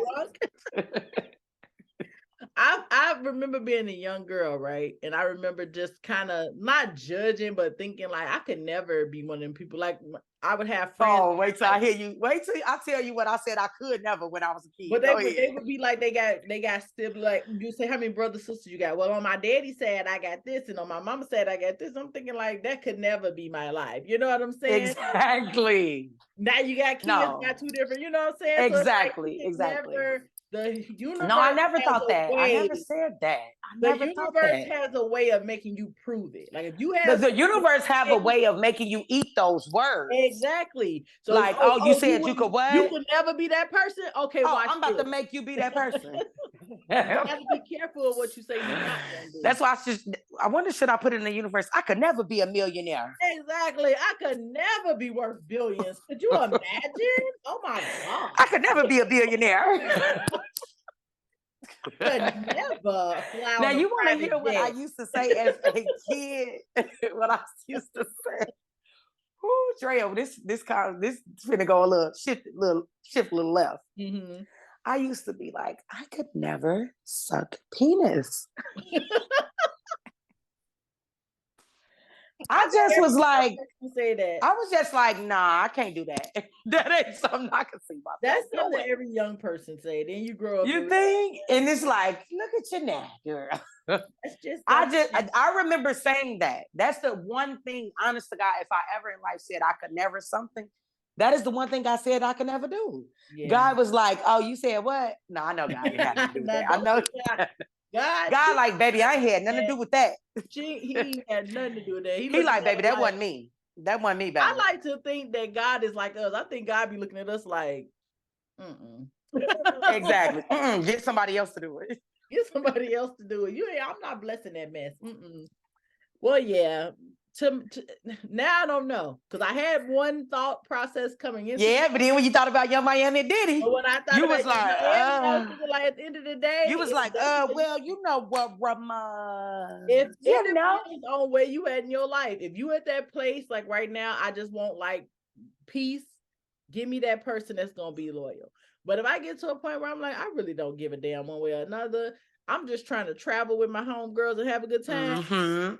I remember being a young girl, right? And I remember just kind of not judging, but thinking like I could never be one of them people. Like I would have friends. Oh, wait till I hear you. Wait till I tell you what I said I could never when I was a kid. But they would be like they got siblings. Like you say, how many brothers sisters you got? Well, on my daddy side I got this, and on my mama side I got this. I'm thinking like that could never be my life. You know what I'm saying? Exactly. Now you got kids, got two different. You know what I'm saying? Exactly. So exactly. The universe. No, I never thought that. I never said that. The universe has a way of making you prove it. Like if you have the universe have a way of making you eat those words. Exactly. So like, you said you could what? You could never be that person. Okay, watch I'm about to make you be that person. You have to be careful of what you say you're not gonna do. That's why I wonder, should I put it in the universe? I could never be a millionaire. Exactly. I could never be worth billions. Could you imagine? Oh my God. I could never be a billionaire. Never. Now you want to hear what I used to say as a kid? What I used to say. Ooh, Drea, this finna go a little shift a little left. Mm-hmm. I used to be like, I could never suck penis. I just was like, say that. I was just like, nah, I can't do that. That ain't something I can see myself. That's something every young person say. Then you grow up. You think? And it's like, look at you now, girl. That's just. I remember saying that. That's the one thing, honest to God, if I ever in life said I could never something, that is the one thing I said I could never do. Yeah. God was like, oh, you said what? No, I know God didn't have to do that. I know. God like, baby, I ain't had nothing to do with that. He had nothing to do with that. He like, baby, that wasn't me. That wasn't me, baby. I like to think that God is like us. I think God be looking at us like, Exactly. Get somebody else to do it. Get somebody else to do it. I'm not blessing that mess. Well, yeah. Now I don't know, because I had one thought process coming in. Yeah, but then when you thought about Young Miami and Diddy, when I thought you was like, at the end of the day, you was like, well, you know what, Rama? If it depends on where you at in your life. If you at that place, like right now, I just want like peace. Give me that person that's gonna be loyal. But if I get to a point where I'm like, I really don't give a damn one way or another. I'm just trying to travel with my homegirls and have a good time. Mm-hmm.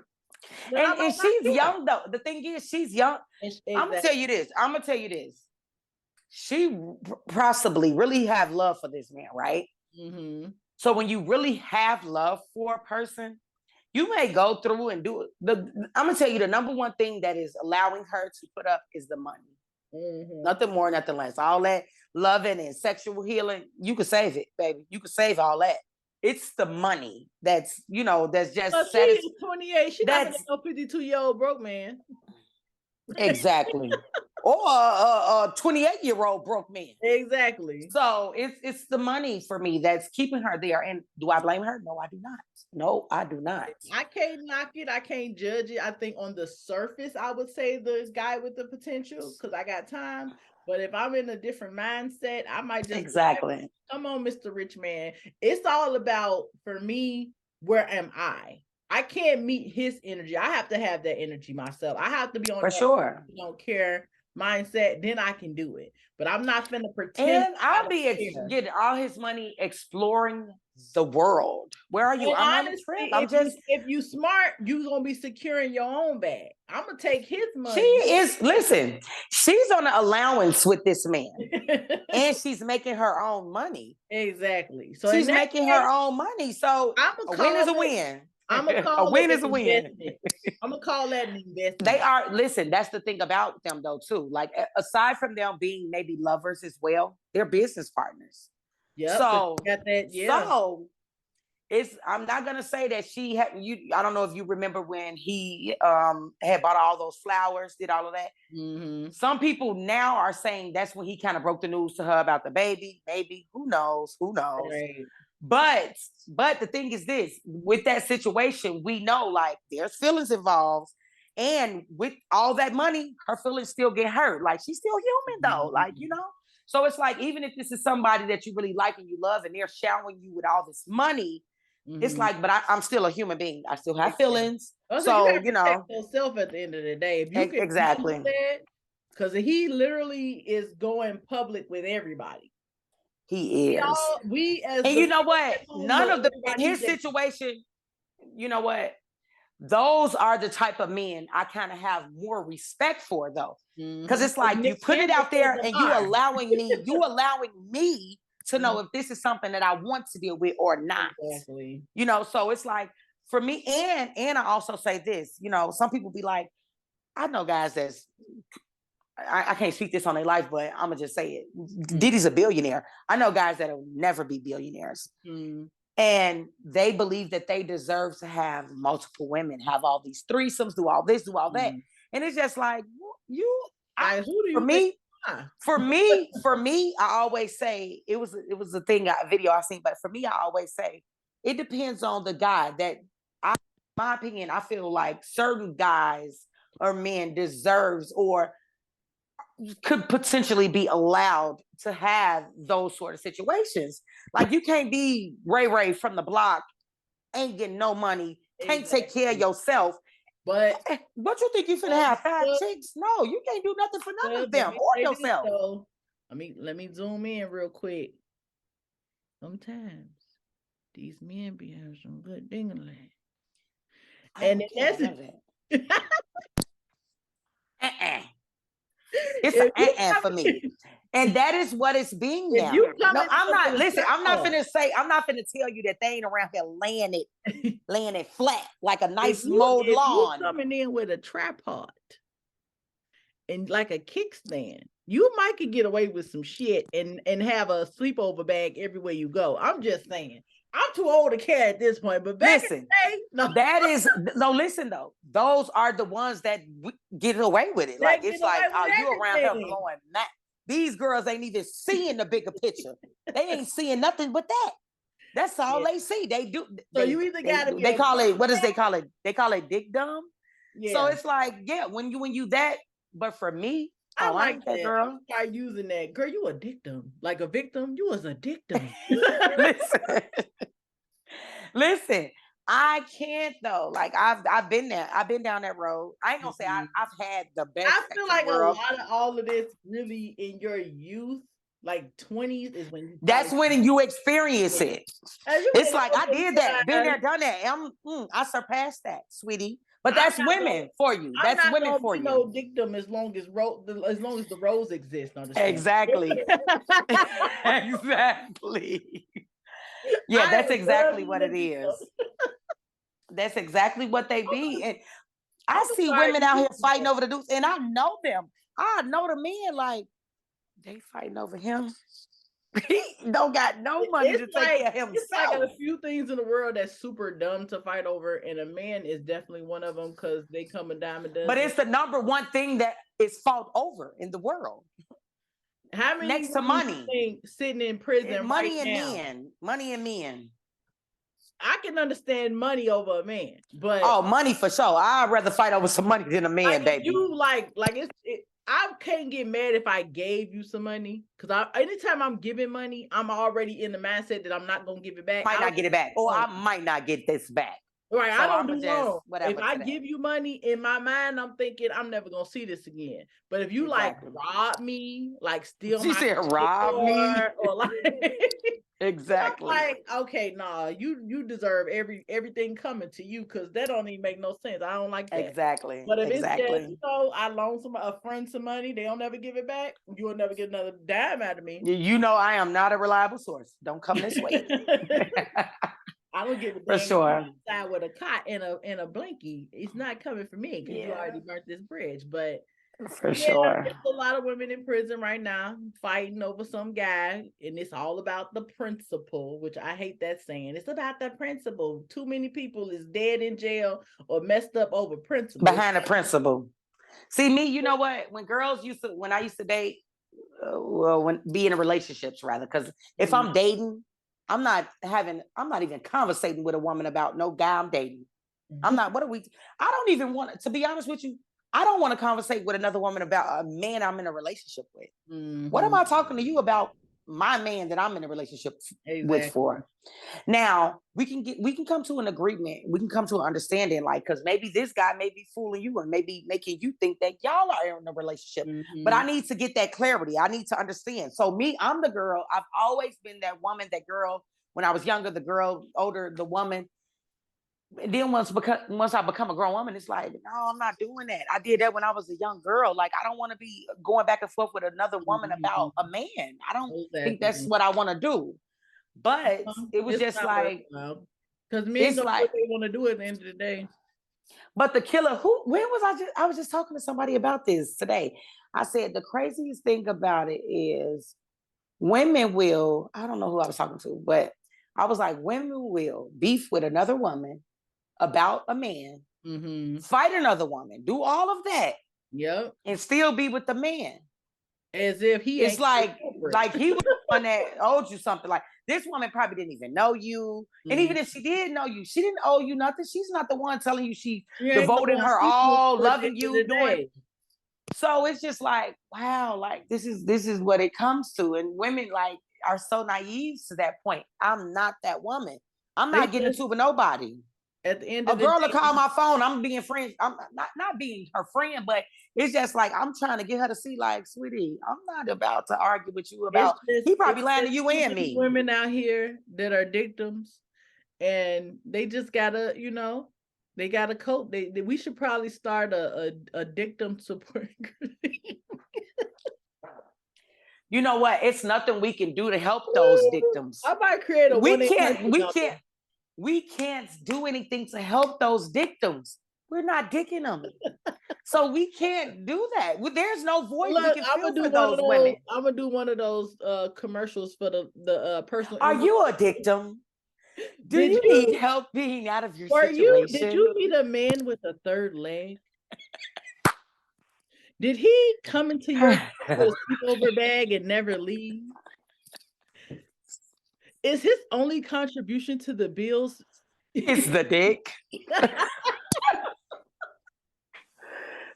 And she's young though. The thing is, she's young. Exactly. I'm gonna tell you this. She possibly really have love for this man, right? Mm-hmm. So when you really have love for a person, you may go through and do it. I'm gonna tell you the number one thing that is allowing her to put up is the money. Mm-hmm. Nothing more, nothing less. All that loving and sexual healing, you could save it, baby. You could save all that. It's the money that's just. She's 28. She's not a 52-year-old broke man. Exactly. Or a 28-year-old broke man. Exactly. So it's the money for me that's keeping her there. And do I blame her? No, I do not. No, I do not. I can't knock it. I can't judge it. I think on the surface, I would say the guy with the potential, because I got time. But if I'm in a different mindset, I might just exactly. Come on, Mr. Rich Man. It's all about, for me, where am I? I can't meet his energy. I have to have that energy myself. I have to be on for sure. I don't care mindset, then I can do it. But I'm not finna pretend. And I'll be getting all his money exploring the world. Where are you? And I'm on a honestly, trip. I'm just. if you smart, you gonna be securing your own bag. I'm gonna take his She money. is. Listen, she's on an allowance with this man, and she's making her own money. Exactly. So she's making her own money. So a win is a win. I'm gonna call a win is a win. I'm gonna call that an investment. They are. Listen, that's the thing about them, though, too. Like, aside from them being maybe lovers as well, they're business partners. Yeah. So got that. Yeah. So I'm not gonna say that she had you. I don't know if you remember when he had bought all those flowers, did all of that. Mm-hmm. Some people now are saying that's when he kind of broke the news to her about the baby. Maybe, who knows? Who knows? Right. But the thing is this: with that situation, we know like there's feelings involved, and with all that money, her feelings still get hurt. Like, she's still human, though. Mm-hmm. Like, you know. So it's like, even if this is somebody that you really like and you love, and they're showering you with all this money, it's like, but I'm still a human being. I still have feelings. So you know, yourself at the end of the day, if you can exactly, because he literally is going public with everybody. He is. And you know what? None of them in his situation. You know what? Those are the type of men I kind of have more respect for, though, because it's like you put it out there and you allowing me to know if this is something that I want to deal with or not. Exactly. You know, so it's like, for me, and I also say this, you know, some people be like, I know guys that's, I can't speak this on their life, but I'm gonna just say it. Diddy's a billionaire. I know guys that'll never be billionaires. And they believe that they deserve to have multiple women, have all these threesomes, do all this, do all that. And it's just like, for me, I always say, it was a thing, a video I seen, but for me, I always say, it depends on the guy. That, my opinion, I feel like certain guys or men deserves or could potentially be allowed to have those sort of situations. Like, you can't be Ray from the block, ain't getting no money, can't take care of yourself. But what you think you finna have 5 chicks? No, you can't do nothing for none of them or yourself. So, let me zoom in real quick. Sometimes these men be having some good ding-a-ling. And that's it's an for me. And that is what it's being now. No, I'm not. Listen, I'm not finna tell you that they ain't around here laying it flat like a nice mowed lawn. You coming in with a tripod and like a kickstand, you might could get away with some shit and have a sleepover bag everywhere you go. I'm just saying. I'm too old to care at this point, but back in the day, no. Listen though, those are the ones that get away with it. Like, it's like, oh, you around here blowing that. These girls ain't even seeing the bigger picture. They ain't seeing nothing but that. That's all they see. They do. So you either got to. They call it. What does they call it? They call it dick dumb. Yeah. So it's like, yeah, when you that. But for me, I like that, girl. Start using that, girl. You a dictum, like a victim. You was a dictum. Listen. I can't though. Like, I've been there. I've been down that road. I ain't gonna say I've had the best. I feel like a lot of all of this really in your youth, like 20s, is when that's when you experience it. It's like, I did that, been there, done that. I surpassed that, sweetie. But that's women for you. That's women for you. No dictum as long as the roles exist. Exactly. Exactly. Yeah, that's exactly what it is. That's exactly what they be. And I see women out here fighting over the dudes, and I know them. I know the men, like, they fighting over him. He don't got no money to take care of himself. It's like a few things in the world that's super dumb to fight over, and a man is definitely one of them because they come a dime a dozen. But it's the number one thing that is fought over in the world. How many next to money think sitting in prison? Money and men. I can understand money over a man, but money for sure. I'd rather fight over some money than a man, baby. You I can't get mad if I gave you some money, because anytime I'm giving money, I'm already in the mindset that I'm not gonna give it back. Might not get it back, or I might not get this back. Right, So I don't I'ma do just wrong. If whatever I today. give you money, in my mind, I'm thinking I'm never gonna see this again. But if you like Exactly. rob me, like steal She my said, rob me. or like I'm Exactly. like, okay, nah, you deserve everything coming to you because that don't even make no sense. I don't like that. Exactly. But if it's just, Exactly. I loan a friend some money, they don't never give it back, you will never get another dime out of me. You know I am not a reliable source. Don't come this way. I don't give a For damn if you sure. outside with a cot and a blankie. It's not coming for me because you Yeah. already burnt this bridge. But For yeah, sure. there's a lot of women in prison right now fighting over some guy, and it's all about the principle, which I hate that saying. It's about the principle. Too many people is dead in jail or messed up over principles. Behind the principle. See me, you know what? When I used to date, well, when be in relationships rather, because if Mhm. I'm dating, I'm not even conversating with a woman about no guy I'm dating. I'm not. What are we? I don't even want to be honest with you. I don't want to conversate with another woman about a man I'm in a relationship with. What am Mhm. I talking to you about my man that I'm in a relationship with Exactly. for? Now we can come to an agreement. We can come to an understanding, like because maybe this guy may be fooling you and maybe making you think that y'all are in a relationship. But I Mhm. need to get that clarity. I need to understand. So me, I'm the girl. I've always been that woman, that girl. When I was younger, the girl, older, the woman. And then once I become a grown woman, it's like, no, I'm not doing that. I did that when I was a young girl. Like, I don't want to be going back and forth with another woman about Mhm. a man. I don't think that's Exactly. what I want to do. But it was It's just not like, worthwhile because men it's gonna do what like, they want to do at the end of the day. but the killer, who, when was I was just talking to somebody about this today. I said, the craziest thing about it is women will, I don't know who I was talking to, but I was like, women will beef with another woman about a man, Mhm. fight another woman, do all of that, Yep. and still be with the man. As if he It's ain't the culprit. like he was the one that owed you something. Like this woman probably didn't even know you, and Mhm. even if she did know you, she didn't owe you nothing. She's not the one telling you she She ain't the devoting one her sleeping all, with at the loving end of you, the doing. day. So it's just like, wow, like this is what it comes to, and women like are so naive to that point. I'm not that woman. I'm They not getting just into it with nobody. at the end A of the girl to call day, my phone, I'm being friends. I'm not being her friend, but it's just like I'm trying to get her to see, like, sweetie, I'm not about to argue with you about. He it's probably lying to just you too and many me. women out here that are victims, and they just gotta, they gotta cope. We should probably start a victim support group. You know what? It's nothing we can do to help those victims. I might create a We 1-800 can't. We number. can't. We can't do anything to help those victims. We're not dicking them, so we can't do that. There's no voice we Look, can feel for those I'm women. gonna do one of those commercials for the personal Are injury. you a victim? Do Did you need you help being out of your did situation? you meet a man with a third leg? Did he come into your with a sleepover bag and never leave? Is his only contribution to the bills? It's the dick.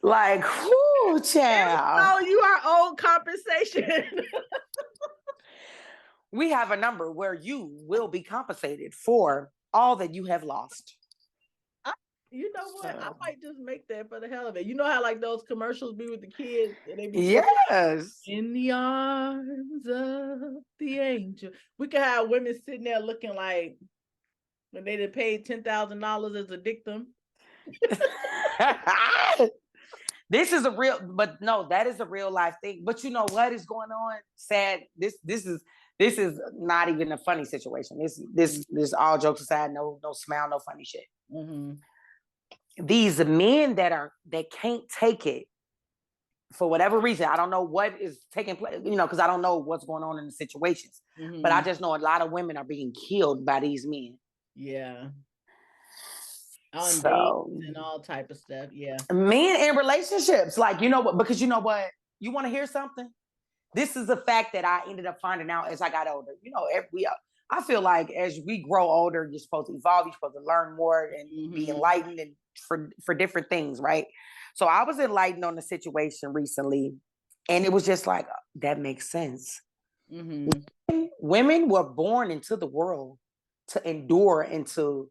Like, whoo, child. Oh, you are old compensation. We have a number where you will be compensated for all that you have lost. You know what? I So, might just make that for the hell of it. You know how like those commercials be with the kids and they be singing yes. in the arms of the angel. We could have women sitting there looking like when they done paid $10,000 as a dictum. This is a real, but no, that is a real life thing. But you know what is going on? Sad. This is not even a funny situation. This all jokes aside, no smile, no funny shit. Mm-hmm. These men that can't take it for whatever reason. I don't know what is taking place, because I don't know what's going on in the situations. But I Mm-hmm. just know a lot of women are being killed by these men. Yeah. On dates So and all type of stuff. Yeah. men in relationships, like, you know what, because you know what, you want to hear something? This is a fact that I ended up finding out as I got older. I feel like as we grow older, you're supposed to evolve, you're supposed to learn more and be Mm-hmm. enlightened and for different things, right? So I was enlightened on the situation recently, and it was just like, that makes sense. Mm-hmm. Women were born into the world to endure and to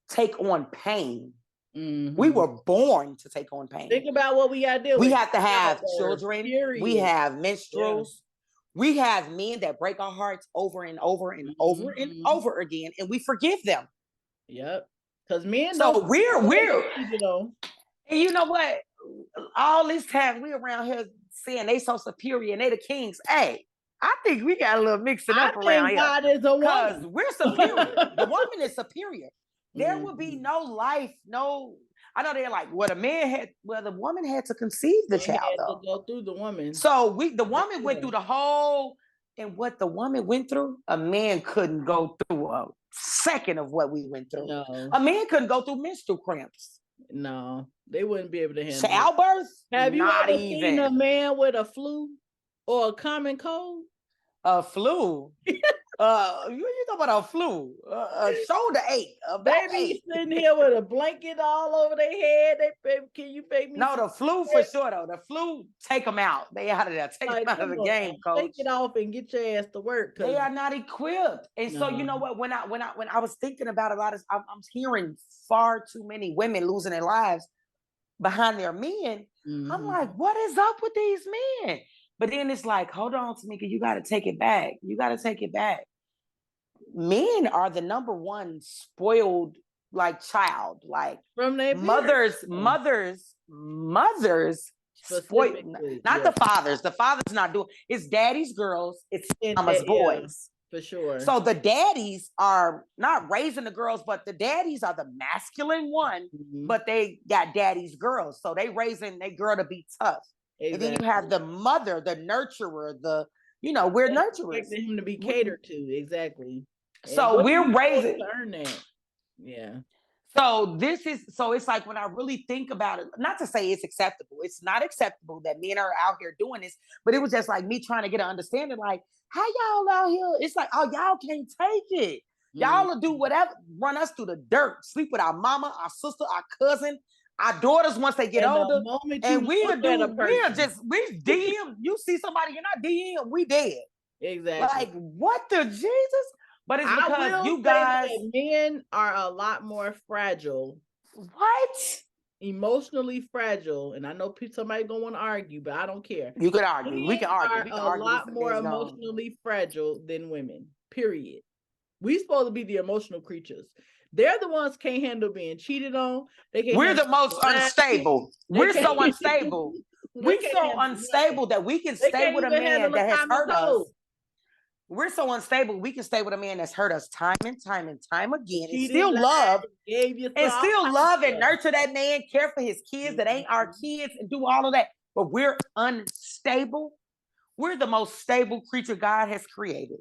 take on pain. Mm-hmm. We were born to take on pain. Think about what we got to do. We have to have children. Period. We have menstruals. Yeah. We have men that break our hearts over and over and over and over again, and we forgive them. Yep. Because men so we're and you know what? All this time we around here saying they so superior and they the kings. Hey, I think we got a little mixing up around here. God is a woman. Because we're superior. The woman is superior. There would be no life, no. I know they're like, the woman had to conceive the child, though. To go through the woman. So the woman went through the whole, and what the woman went through, a man couldn't go through a second of what we went through. No. A man couldn't go through menstrual cramps. No, they wouldn't be able to handle childbirth. Have you ever seen a man with a flu or a common cold? A flu. You talking about a flu, a shoulder ache, a baby ache. Sitting here with a blanket all over their head. Can you pay me? No, the flu for sure though. The flu, take them out. They out of there. Take them out of the game, coach. Take it off and get your ass to work. They are not equipped. And so you know what? When I was thinking about a lot of, I'm hearing far too many women losing their lives behind their men. I'm like, what is up with these men? But then it's like, hold on, Tamika, you got to take it back. You got to take it back. Men are the number one spoiled child. Like from their mothers spoiled. Not the fathers. The fathers not doing. It's daddy's girls. It's mama's boys. For sure. So the daddies are not raising the girls, but the daddies are the masculine one, but they got daddy's girls. So they raising their girl to be tough. Exactly. And then you have the mother, the nurturer, we're nurturers. Expecting him to be catered to, exactly. So we're raising. Learn that. Yeah. So it's like when I really think about it, not to say it's acceptable. It's not acceptable that men are out here doing this, but it was just like me trying to get an understanding, like, how y'all out here? It's like, oh, y'all can't take it. Y'all will do whatever, run us through the dirt, sleep with our mama, our sister, our cousin, our daughters once they get older. And we DM. You see somebody in our DM, we dead. Exactly. Like, what the Jesus? But it's because you guys, men are a lot more fragile. What? Emotionally fragile, and I know somebody gonna want to argue, but I don't care. You could argue. We can argue. We can argue. A lot more emotionally fragile than women. Period. We supposed to be the emotional creatures. They're the ones can't handle being cheated on. We're the most unstable. We're so unstable. We're so unstable that we can stay with a man that has hurt us. We're so unstable. We can stay with a man that's hurt us time and time and time again, and still love, and nurture that man, care for his kids that ain't our kids, and do all of that. But we're unstable. We're the most stable creature God has created.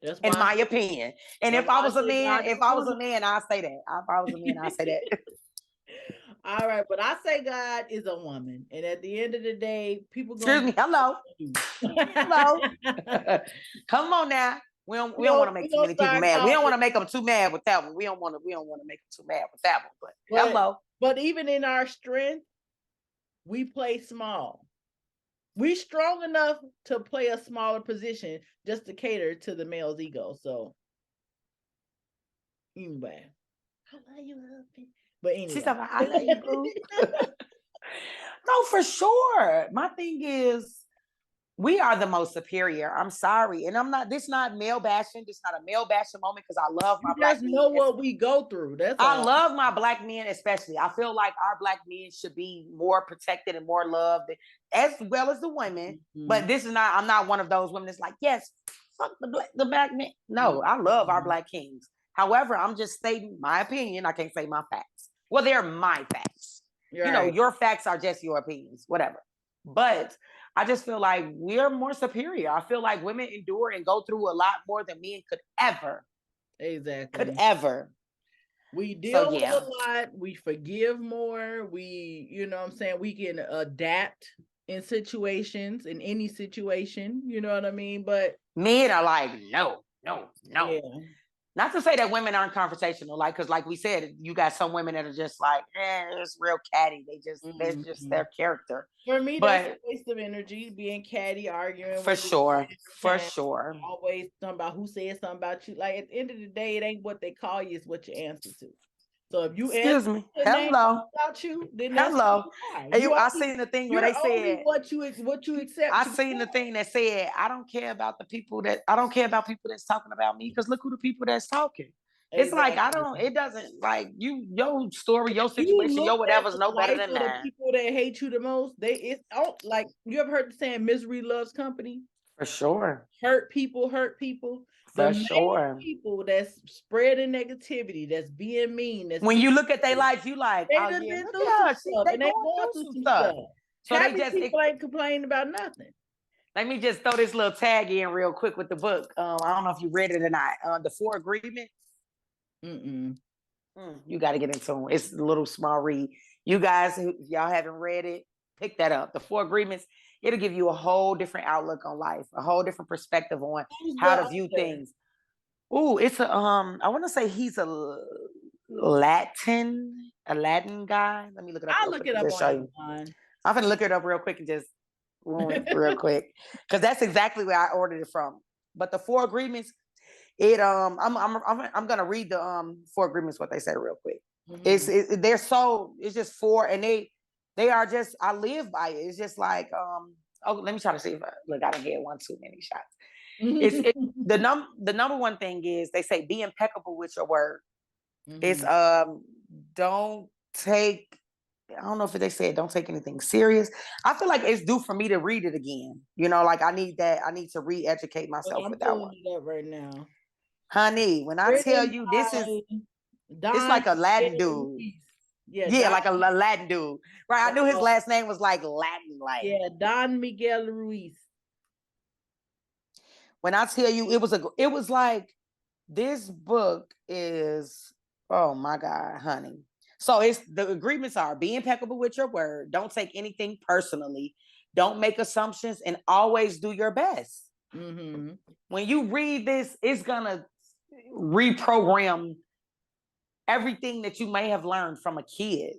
That's in my opinion. And if I was a man, I'd say that. If I was a man, I'd say that. All right, but I say God is a woman, and at the end of the day, people. Excuse me. Hello. Hello. Come on now. We don't want to make too many people mad. We don't want to make them too mad with that one. We don't want to make them too mad with that one. But hello. But even in our strength, we play small. We strong enough to play a smaller position just to cater to the male's ego. So, anyway, I love you, husband. But anyway, she's like, I love you, boo. No, for sure. My thing is, we are the most superior. I'm sorry, and I'm not. This not male bashing. This not a male bashing moment because I love my black men. Know what we go through. That's I love my black men, especially. I feel like our black men should be more protected and more loved, as well as the women. But this is not. I'm not one of those women that's like, yes, fuck the black men. No, I love our black kings. However, I'm just stating my opinion. I can't say my facts. Well, they're my facts. Your facts are just your opinions, whatever. But I just feel like we're more superior. I feel like women endure and go through a lot more than men could ever. Exactly. Could ever. We deal with a lot. We forgive more. We, we can adapt in situations, in any situation. You know what I mean? But men are like, no. Yeah. Not to say that women aren't conversational, like, because like we said, you got some women that are just like, it's real catty. That's just their character. For me, but that's a waste of energy, being catty, arguing. For sure. Always something about who said something about you. Like, at the end of the day, it ain't what they call you, it's what you answer to. So if you Excuse me. Hello. About you, then that's Hello. you I seen the thing where they said what you accept. I seen the thing that said, I don't care about people that's talking about me, because look who the people that's talking. It's like, it doesn't, like, your story, your situation, your whatever's no better than that. The people that hate you the most, like, you ever heard the saying misery loves company? For sure. Hurt people. For sure. People that's spreading negativity, that's being mean. When you look at their life, you like, they going through some stuff. So happy they just people ain't complaining about nothing. Let me just throw this little tag in real quick with the book. I don't know if you read it or not. The 4 Agreements. You got to get into them. It's a little small read. You guys, if y'all haven't read it, pick that up. The 4 Agreements. It'll give you a whole different outlook on life, a whole different perspective on how to view things. Ooh, it's I want to say he's a Latin guy. Let me look it up. I'll look it up online. I'm gonna look it up real quick and just ruin it real quick, because that's exactly where I ordered it from. But the 4 Agreements, I'm gonna read the 4 Agreements, what they say real quick. It's just 4, and they are just, I live by it. It's just like, let me try to see if I don't get one too many shots. The number one thing is, they say, be impeccable with your word. It's don't take, I don't know if they said don't take anything serious. I feel like it's due for me to read it again. Like, I need to re-educate myself with that one. I'm pulling it up right now. Honey, when I tell you this is, it's like a Latin dude. Yeah, like a Latin dude. Right, I knew his last name was like Latin. Like, yeah, Don Miguel Ruiz. When I tell you, it was like, this book is, oh my God, honey. So the agreements are: be impeccable with your word, don't take anything personally, don't make assumptions, and always do your best. When you read this, it's gonna reprogram everything that you may have learned from a kid.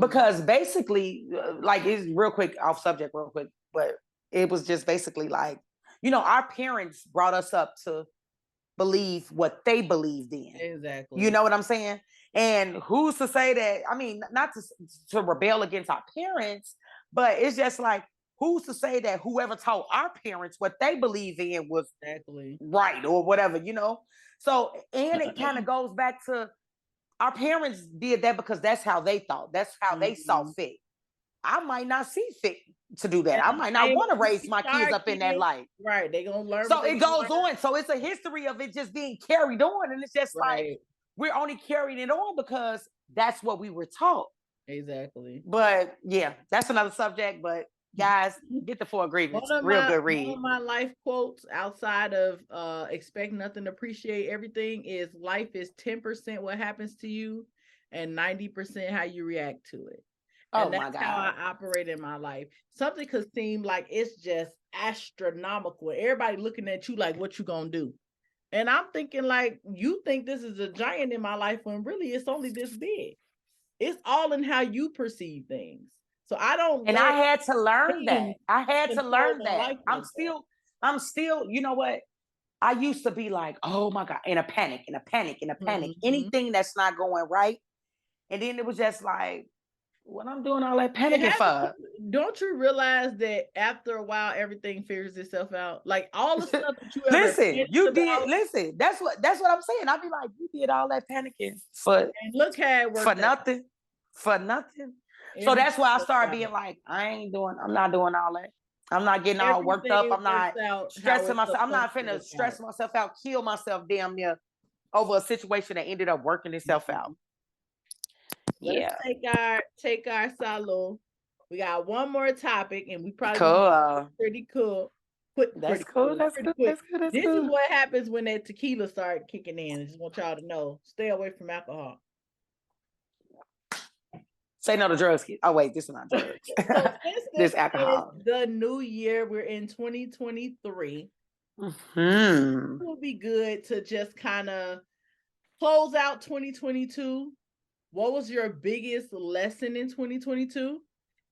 Because basically, like, it's real quick off subject real quick, but it was just basically like, our parents brought us up to believe what they believed in. Exactly. You know what I'm saying? And who's to say that, I mean, not to rebel against our parents, but it's just like, who's to say that whoever told our parents what they believe in was right or whatever, So, and it kind of goes back to, our parents did that because that's how they thought. That's how they saw fit. I might not see fit to do that. I might not want to raise my kids up in that light. Right. They're going to learn. So it goes on. So it's a history of it just being carried on. And it's just like, we're only carrying it on because that's what we were taught. Exactly. But yeah, that's another subject. But guys, get the 4 Agreements. Real good read. One of my life quotes, outside of expect nothing, appreciate everything, is life is 10% what happens to you and 90% how you react to it. And that's how I operate in my life. Something could seem like it's just astronomical. Everybody looking at you like, what you gonna do? And I'm thinking, like, you think this is a giant in my life when really it's only this big. It's all in how you perceive things. So I don't. And I had to learn that. I'm still, you know what? I used to be like, oh my God, in a panic. Anything that's not going right. And then it was just like, what I'm doing all that panicking for? Don't you realize that after a while everything figures itself out? Like, all the stuff that you listen. That's what I'm saying. I'd be like, you did all that panicking for nothing. So that's why I started being like, I'm not doing all that. I'm not getting all worked up. I'm not stressing myself. I'm not finna stress myself out, kill myself damn near over a situation that ended up working itself out. Let's take our salud. We got one more topic, and we probably pretty cool. That's cool. This is what happens when that tequila started kicking in. I just want y'all to know: stay away from alcohol. Say no to drugs. Oh wait, this is not drugs. So this alcohol. The new year. We're in 2023. It would be good to just kind of close out 2022, what was your biggest lesson in 2022?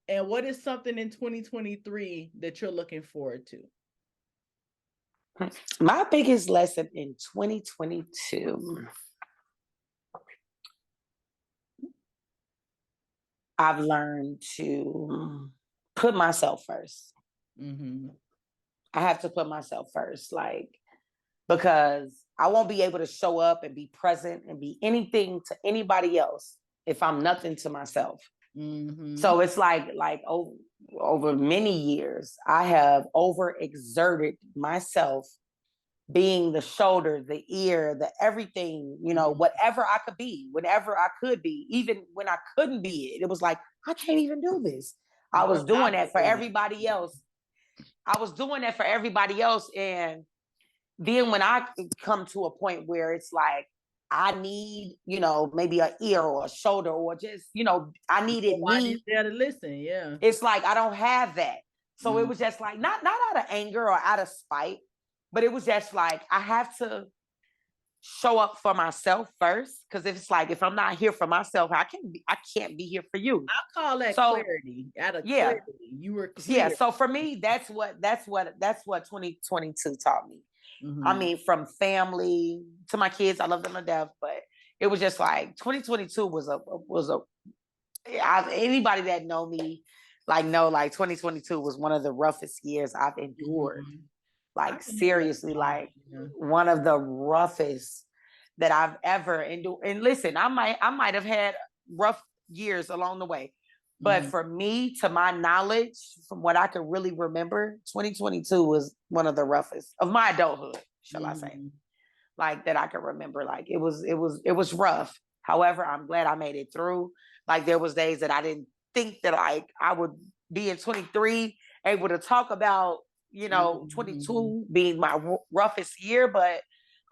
And what is something in 2023 that you're looking forward to? My biggest lesson in 2022, I've learned to put myself first. Mm-hmm. I have to put myself first, because I won't be able to show up and be present and be anything to anybody else if I'm nothing to myself. Mm-hmm. So it's like over many years, I have overexerted myself, being the shoulder, the ear, the everything, whatever I could be, whenever I could be, even when I couldn't be it. It was like, I can't even do this. I was doing that for everybody else. And then when I come to a point where it's like, I need, maybe an ear or a shoulder or just, I needed me. There to listen, yeah. It's like, I don't have that. So it was just like, not out of anger or out of spite, but it was just like, I have to show up for myself first. Cause if I'm not here for myself, I can't be here for you. I call that clarity. Out of clarity. You were clear. Yeah. So for me, that's what 2022 taught me. Mm-hmm. I mean, from family to my kids, I love them to death, but it was just like 2022 anybody that know me, like 2022 was one of the roughest years I've endured. Mm-hmm. Like seriously, one of the roughest that I've ever endured. And listen, I might have had rough years along the way. But for me, to my knowledge, from what I can really remember, 2022 was one of the roughest of my adulthood, shall I say. Like that I can remember. Like it was rough. However, I'm glad I made it through. Like there was days that I didn't think that I would be in 23 able to talk about, 22 being my roughest year, but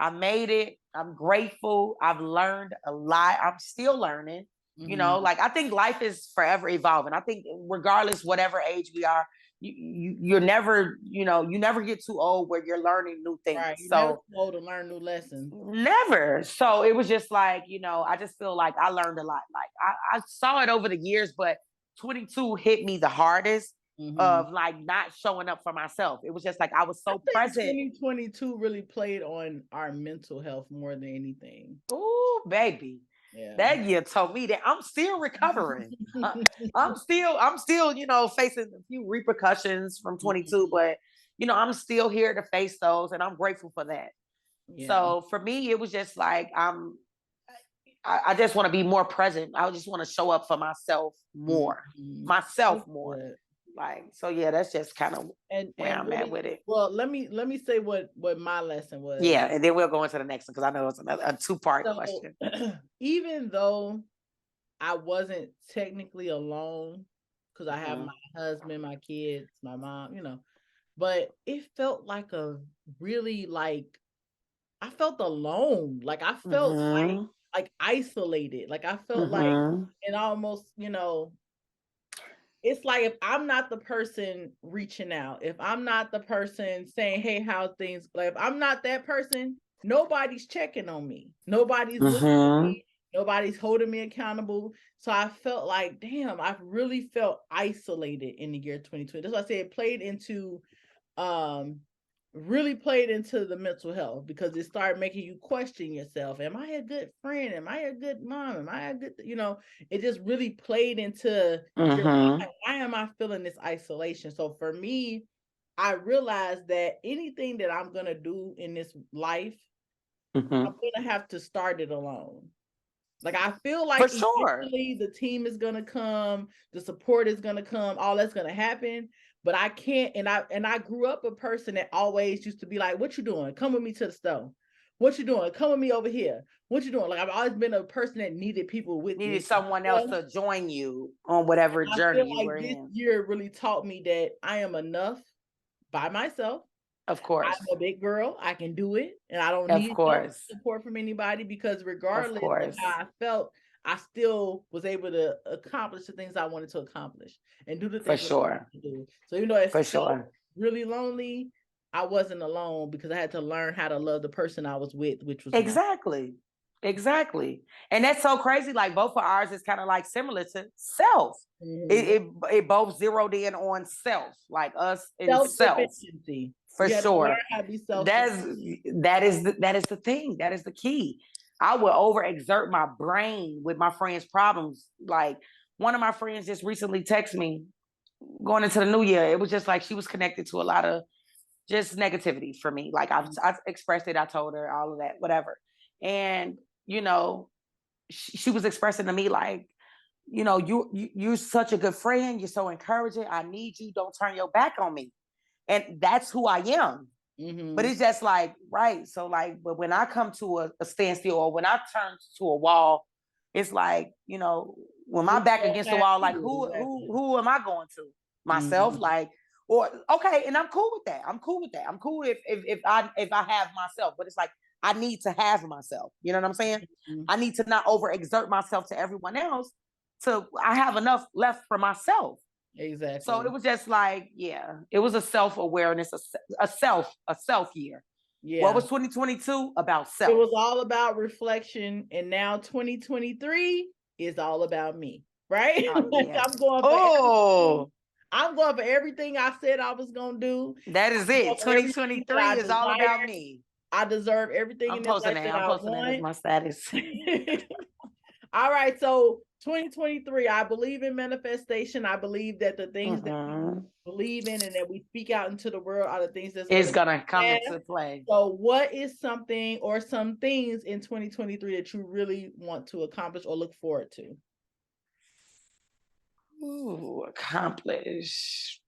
I made it. I'm grateful. I've learned a lot. I'm still learning. I think life is forever evolving. I think regardless, whatever age we are, you're never, you never get too old where you're learning new things. Right. You're never too old to learn new lessons. Never. So it was just like, I just feel like I learned a lot. Like I saw it over the years, but 22 hit me the hardest. Of not showing up for myself. It was just like I was so present. 2022 really played on our mental health more than anything. Oh, baby. Yeah. That year told me that I'm still recovering. I'm still, facing a few repercussions from 22, but I'm still here to face those, and I'm grateful for that. Yeah. So for me, it was just like I just want to be more present. I just want to show up for myself more. More. So yeah, that's just kind of where I'm at with it. Well, let me say what my lesson was. Yeah, and then we'll go into the next one because I know it's a 2-part question. Even though I wasn't technically alone, because I have my husband, my kids, my mom, but it felt like I felt alone. Like I felt like isolated. Like I felt like, and almost, it's like if I'm not the person reaching out, if I'm not the person saying, hey, how's things? Like if I'm not that person, nobody's checking on me. Nobody's looking at me. Nobody's holding me accountable. So I felt like, damn, I really felt isolated in the year 2020. That's why I say it really played into the mental health, because it started making you question yourself. Am I a good friend? Am I a good mom? Am I a good, it just really played into why am I feeling this isolation? So for me, I realized that anything that I'm going to do in this life, I'm going to have to start it alone. Like I feel like eventually the team is going to come, the support is going to come, all that's going to happen. But I can't, and I grew up a person that always used to be like, what you doing? Come with me to the store. What you doing? Come with me over here. What you doing? Like I've always been a person that needed people with me. Needed someone else to join you on whatever journey you were in. This year really taught me that I am enough by myself. Of course. I'm a big girl. I can do it. And I don't need support from anybody, because regardless of how I felt, I still was able to accomplish the things I wanted to accomplish and do the things I wanted to do. So even though it felt really lonely, I wasn't alone, because I had to learn how to love the person I was with, which was exactly. Exactly. And that's so crazy. Like both of ours is kind of like similar to self. It both zeroed in on self, like us and self. Self-sufficiency. For You have to learn sure. how to be That is the thing. That is the key. I would overexert my brain with my friends' problems. Like one of my friends just recently texted me going into the new year. It was just like she was connected to a lot of just negativity for me. Like I've expressed it. I told her all of that, whatever. And you know, she was expressing to me like, you know, you're such a good friend. You're so encouraging. I need you. Don't turn your back on me. And that's who I am. But it's just like, right. So like, but when I come to a standstill or when I turn to a wall, it's like, you know, when my back against the wall, like who am I going to? Myself? Like, or okay, and I'm cool with that. I'm cool with that. I'm cool if I have myself, but it's like I need to have myself. You know what I'm saying? I need to not overexert myself to everyone else. So I have enough left for myself. Exactly. So it was just like, yeah, it was a self-awareness, a self year. Yeah. What was 2022 about? Self. It was all about reflection, and now 2023 is all about me, right? Oh, yeah. I'm going for everything I said I was gonna do. That is it. 2023 is all about me. I deserve everything in this life that I want. That as my status. All right, so 2023, I believe in manifestation. I believe that the things that we believe in and that we speak out into the world are the things that's gonna come into play. So what is something or some things in 2023 that you really want to accomplish or look forward to? Ooh, accomplish.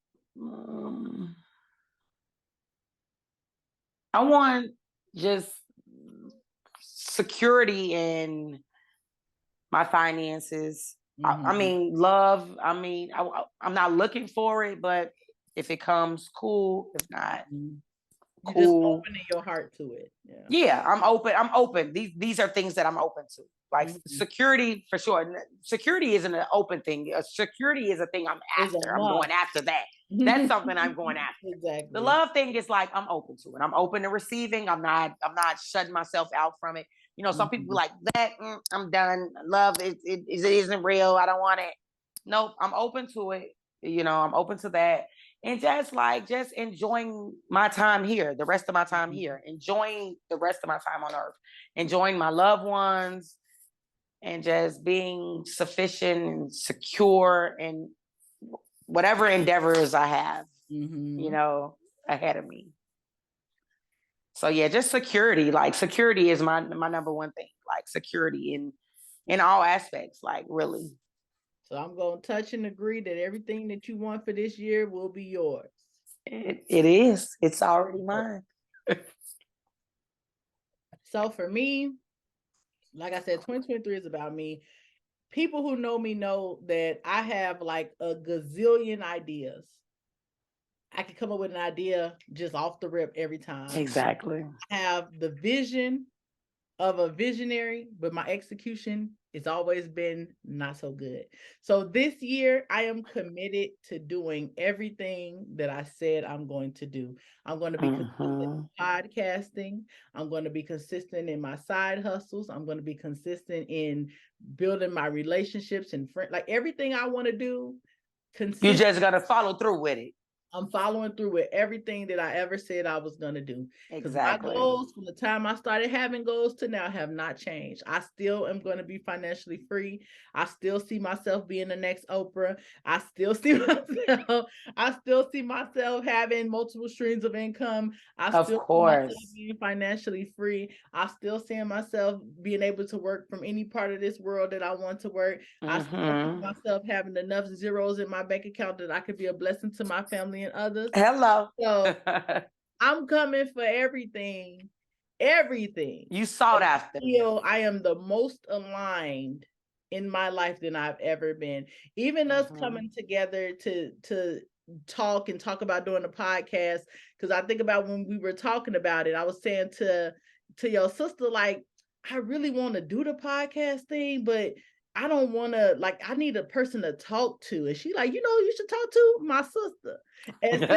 I want just security in my finances. I mean, love. I mean, I'm not looking for it, but if it comes, cool. If not, cool. You're just opening your heart to it. Yeah, I'm open. I'm open. These are things that I'm open to. Like security, for sure. Security isn't an open thing. Security is a thing I'm after. I'm going after that. That's something I'm going after. Exactly. The love thing is like I'm open to it. I'm open to receiving. I'm not shutting myself out from it. You know, some people like that. I'm done. Love it isn't real. I don't want it. Nope. I'm open to it. You know, I'm open to that. And just enjoying my time here, the rest of my time here, enjoying the rest of my time on earth, enjoying my loved ones, and just being sufficient and secure in whatever endeavors I have, you know, ahead of me. So yeah, just security. Like security is my number one thing. Like security in all aspects, like really. So I'm going to touch and agree that everything that you want for this year will be yours. It is. It's already mine. So for me, like I said, 2023 is about me. People who know me know that I have like a gazillion ideas. I can come up with an idea just off the rip every time. Exactly. I have the vision of a visionary, but my execution has always been not so good. So this year, I am committed to doing everything that I said I'm going to do. I'm going to be consistent in podcasting. I'm going to be consistent in my side hustles. I'm going to be consistent in building my relationships and friends. Like everything I want to do. You just got to follow through with it. I'm following through with everything that I ever said I was going to do. Exactly. My goals from the time I started having goals to now have not changed. I still am going to be financially free. I still see myself being the next Oprah. I still see myself having multiple streams of income. I still see myself being financially free. I still see myself being able to work from any part of this world that I want to work. I still see myself having enough zeros in my bank account that I could be a blessing to my family and others. Hello. So I'm coming for everything. You sought after. I am the most aligned in my life than I've ever been. Even us coming together to talk about doing a podcast, because I think about when we were talking about it, I was saying to your sister, like, I really want to do the podcast thing, but I don't want to, like, I need a person to talk to. And she like, you should talk to my sister. And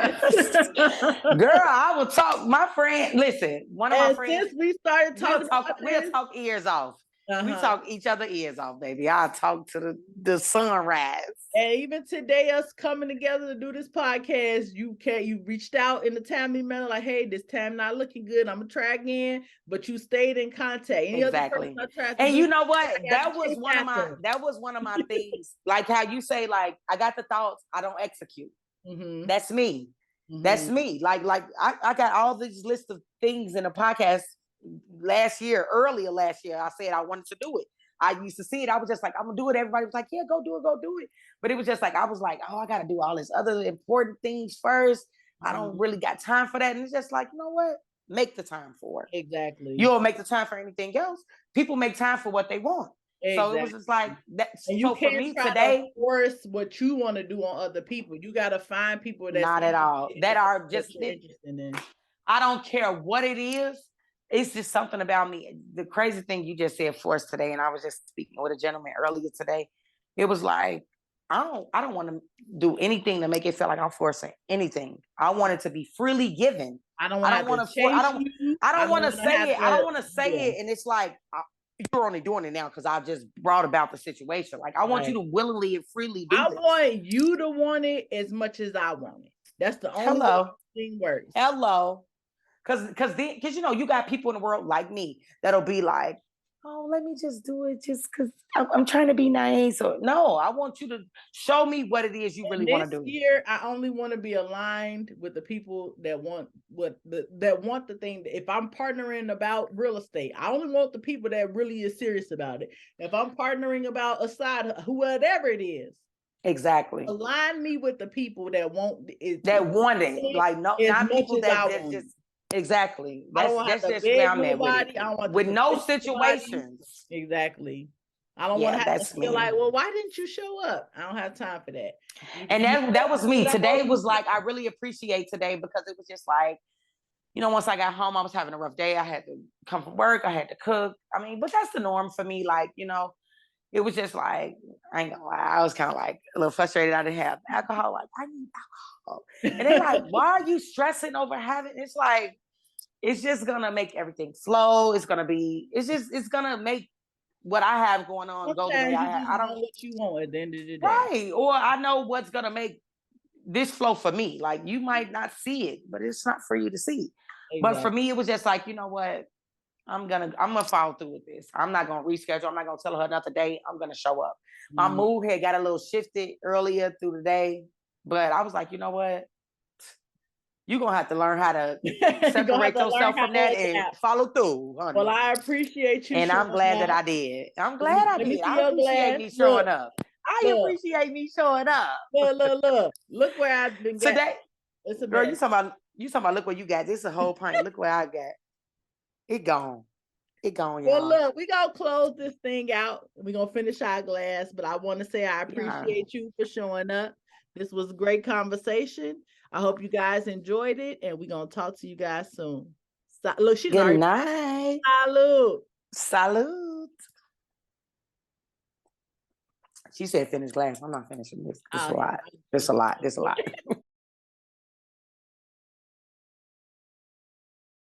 girl, I will talk. My friend, listen, one of my friends. Since we started talking, we'll talk ears off. We talk each other ears off, baby. I talk to the sunrise. And even today, us coming together to do this podcast, you reached out in the timely manner, like, hey, this time not looking good. I'm gonna try again, but you stayed in contact. Any other person I tried to and do, you know what? That was one of my things. Like how you say, like, I got the thoughts, I don't execute. That's me. That's me. Like I got all these list of things in the podcast earlier last year. I said I wanted to do it. I used to see it. I was just like, I'm gonna do it. Everybody was like, yeah, go do it. But it was just like, I was like, oh, I gotta do all this other important things first. I don't really got time for that. And it's just like, you know what? Make the time for it. Exactly. You don't make the time for anything else. People make time for what they want. Exactly. So it was just like that. And you can't try to force what you want to do on other people. You got to find people that's not at all that are just interested in. I don't care what it is. It's just something about me. The crazy thing you just said for us today, and I was just speaking with a gentleman earlier today. It was like, I don't want to do anything to make it feel like I'm forcing anything. I want it to be freely given. I don't want to I don't want to say it. I don't want to say it, and it's like you're only doing it now because I just brought about the situation. Like I want you to willingly and freely do this. I want you to want it as much as I want it. That's the only thing works. Hello. Because you know, you got people in the world like me that'll be like, oh, let me just do it just because I'm trying to be nice. Or no, I want you to show me what it is you really want to do. This year, I only want to be aligned with the people that want the thing. If I'm partnering about real estate, I only want the people that really is serious about it. If I'm partnering about a side, whatever it is. Exactly. Align me with the people that want it. Like not people that just. Exactly. That's just where I'm at with it. With no situations. Exactly. I don't want to have to feel like, well, why didn't you show up? I don't have time for that. And that was me. Today was like, I really appreciate today because it was just like, you know, once I got home, I was having a rough day. I had to come from work. I had to cook. I mean, but that's the norm for me. Like, you know, it was just like, I ain't gonna lie. I was kind of like a little frustrated. I didn't have alcohol. Like, I need alcohol. And they're like, why are you stressing over having? It's like, it's just gonna make everything slow. It's gonna make what I have going on go the way I don't know what you want at the end of the day. Right. Or I know what's gonna make this flow for me. Like you might not see it, but it's not for you to see. Exactly. But for me, it was just like, you know what? I'm gonna follow through with this. I'm not gonna reschedule. I'm not gonna tell her another day. I'm gonna show up. My mood had got a little shifted earlier through the day, but I was like, you know what? You're going to have to learn how to separate yourself from that and follow through, honey. Well, I appreciate you. And I'm glad that I did. I'm glad I did. I appreciate me showing up. I appreciate me showing up. Look where I've been today. Girl, you talking about look where you got. This is a whole pint. Look where I got. It gone. It gone, y'all. Well, look, we going to close this thing out. We're going to finish our glass, but I want to say I appreciate you for showing up. This was a great conversation. I hope you guys enjoyed it, and we're going to talk to you guys soon. Look, she's Good night. Salud. Salud. She said finish glass. I'm not finishing this. This is a lot. This is a lot.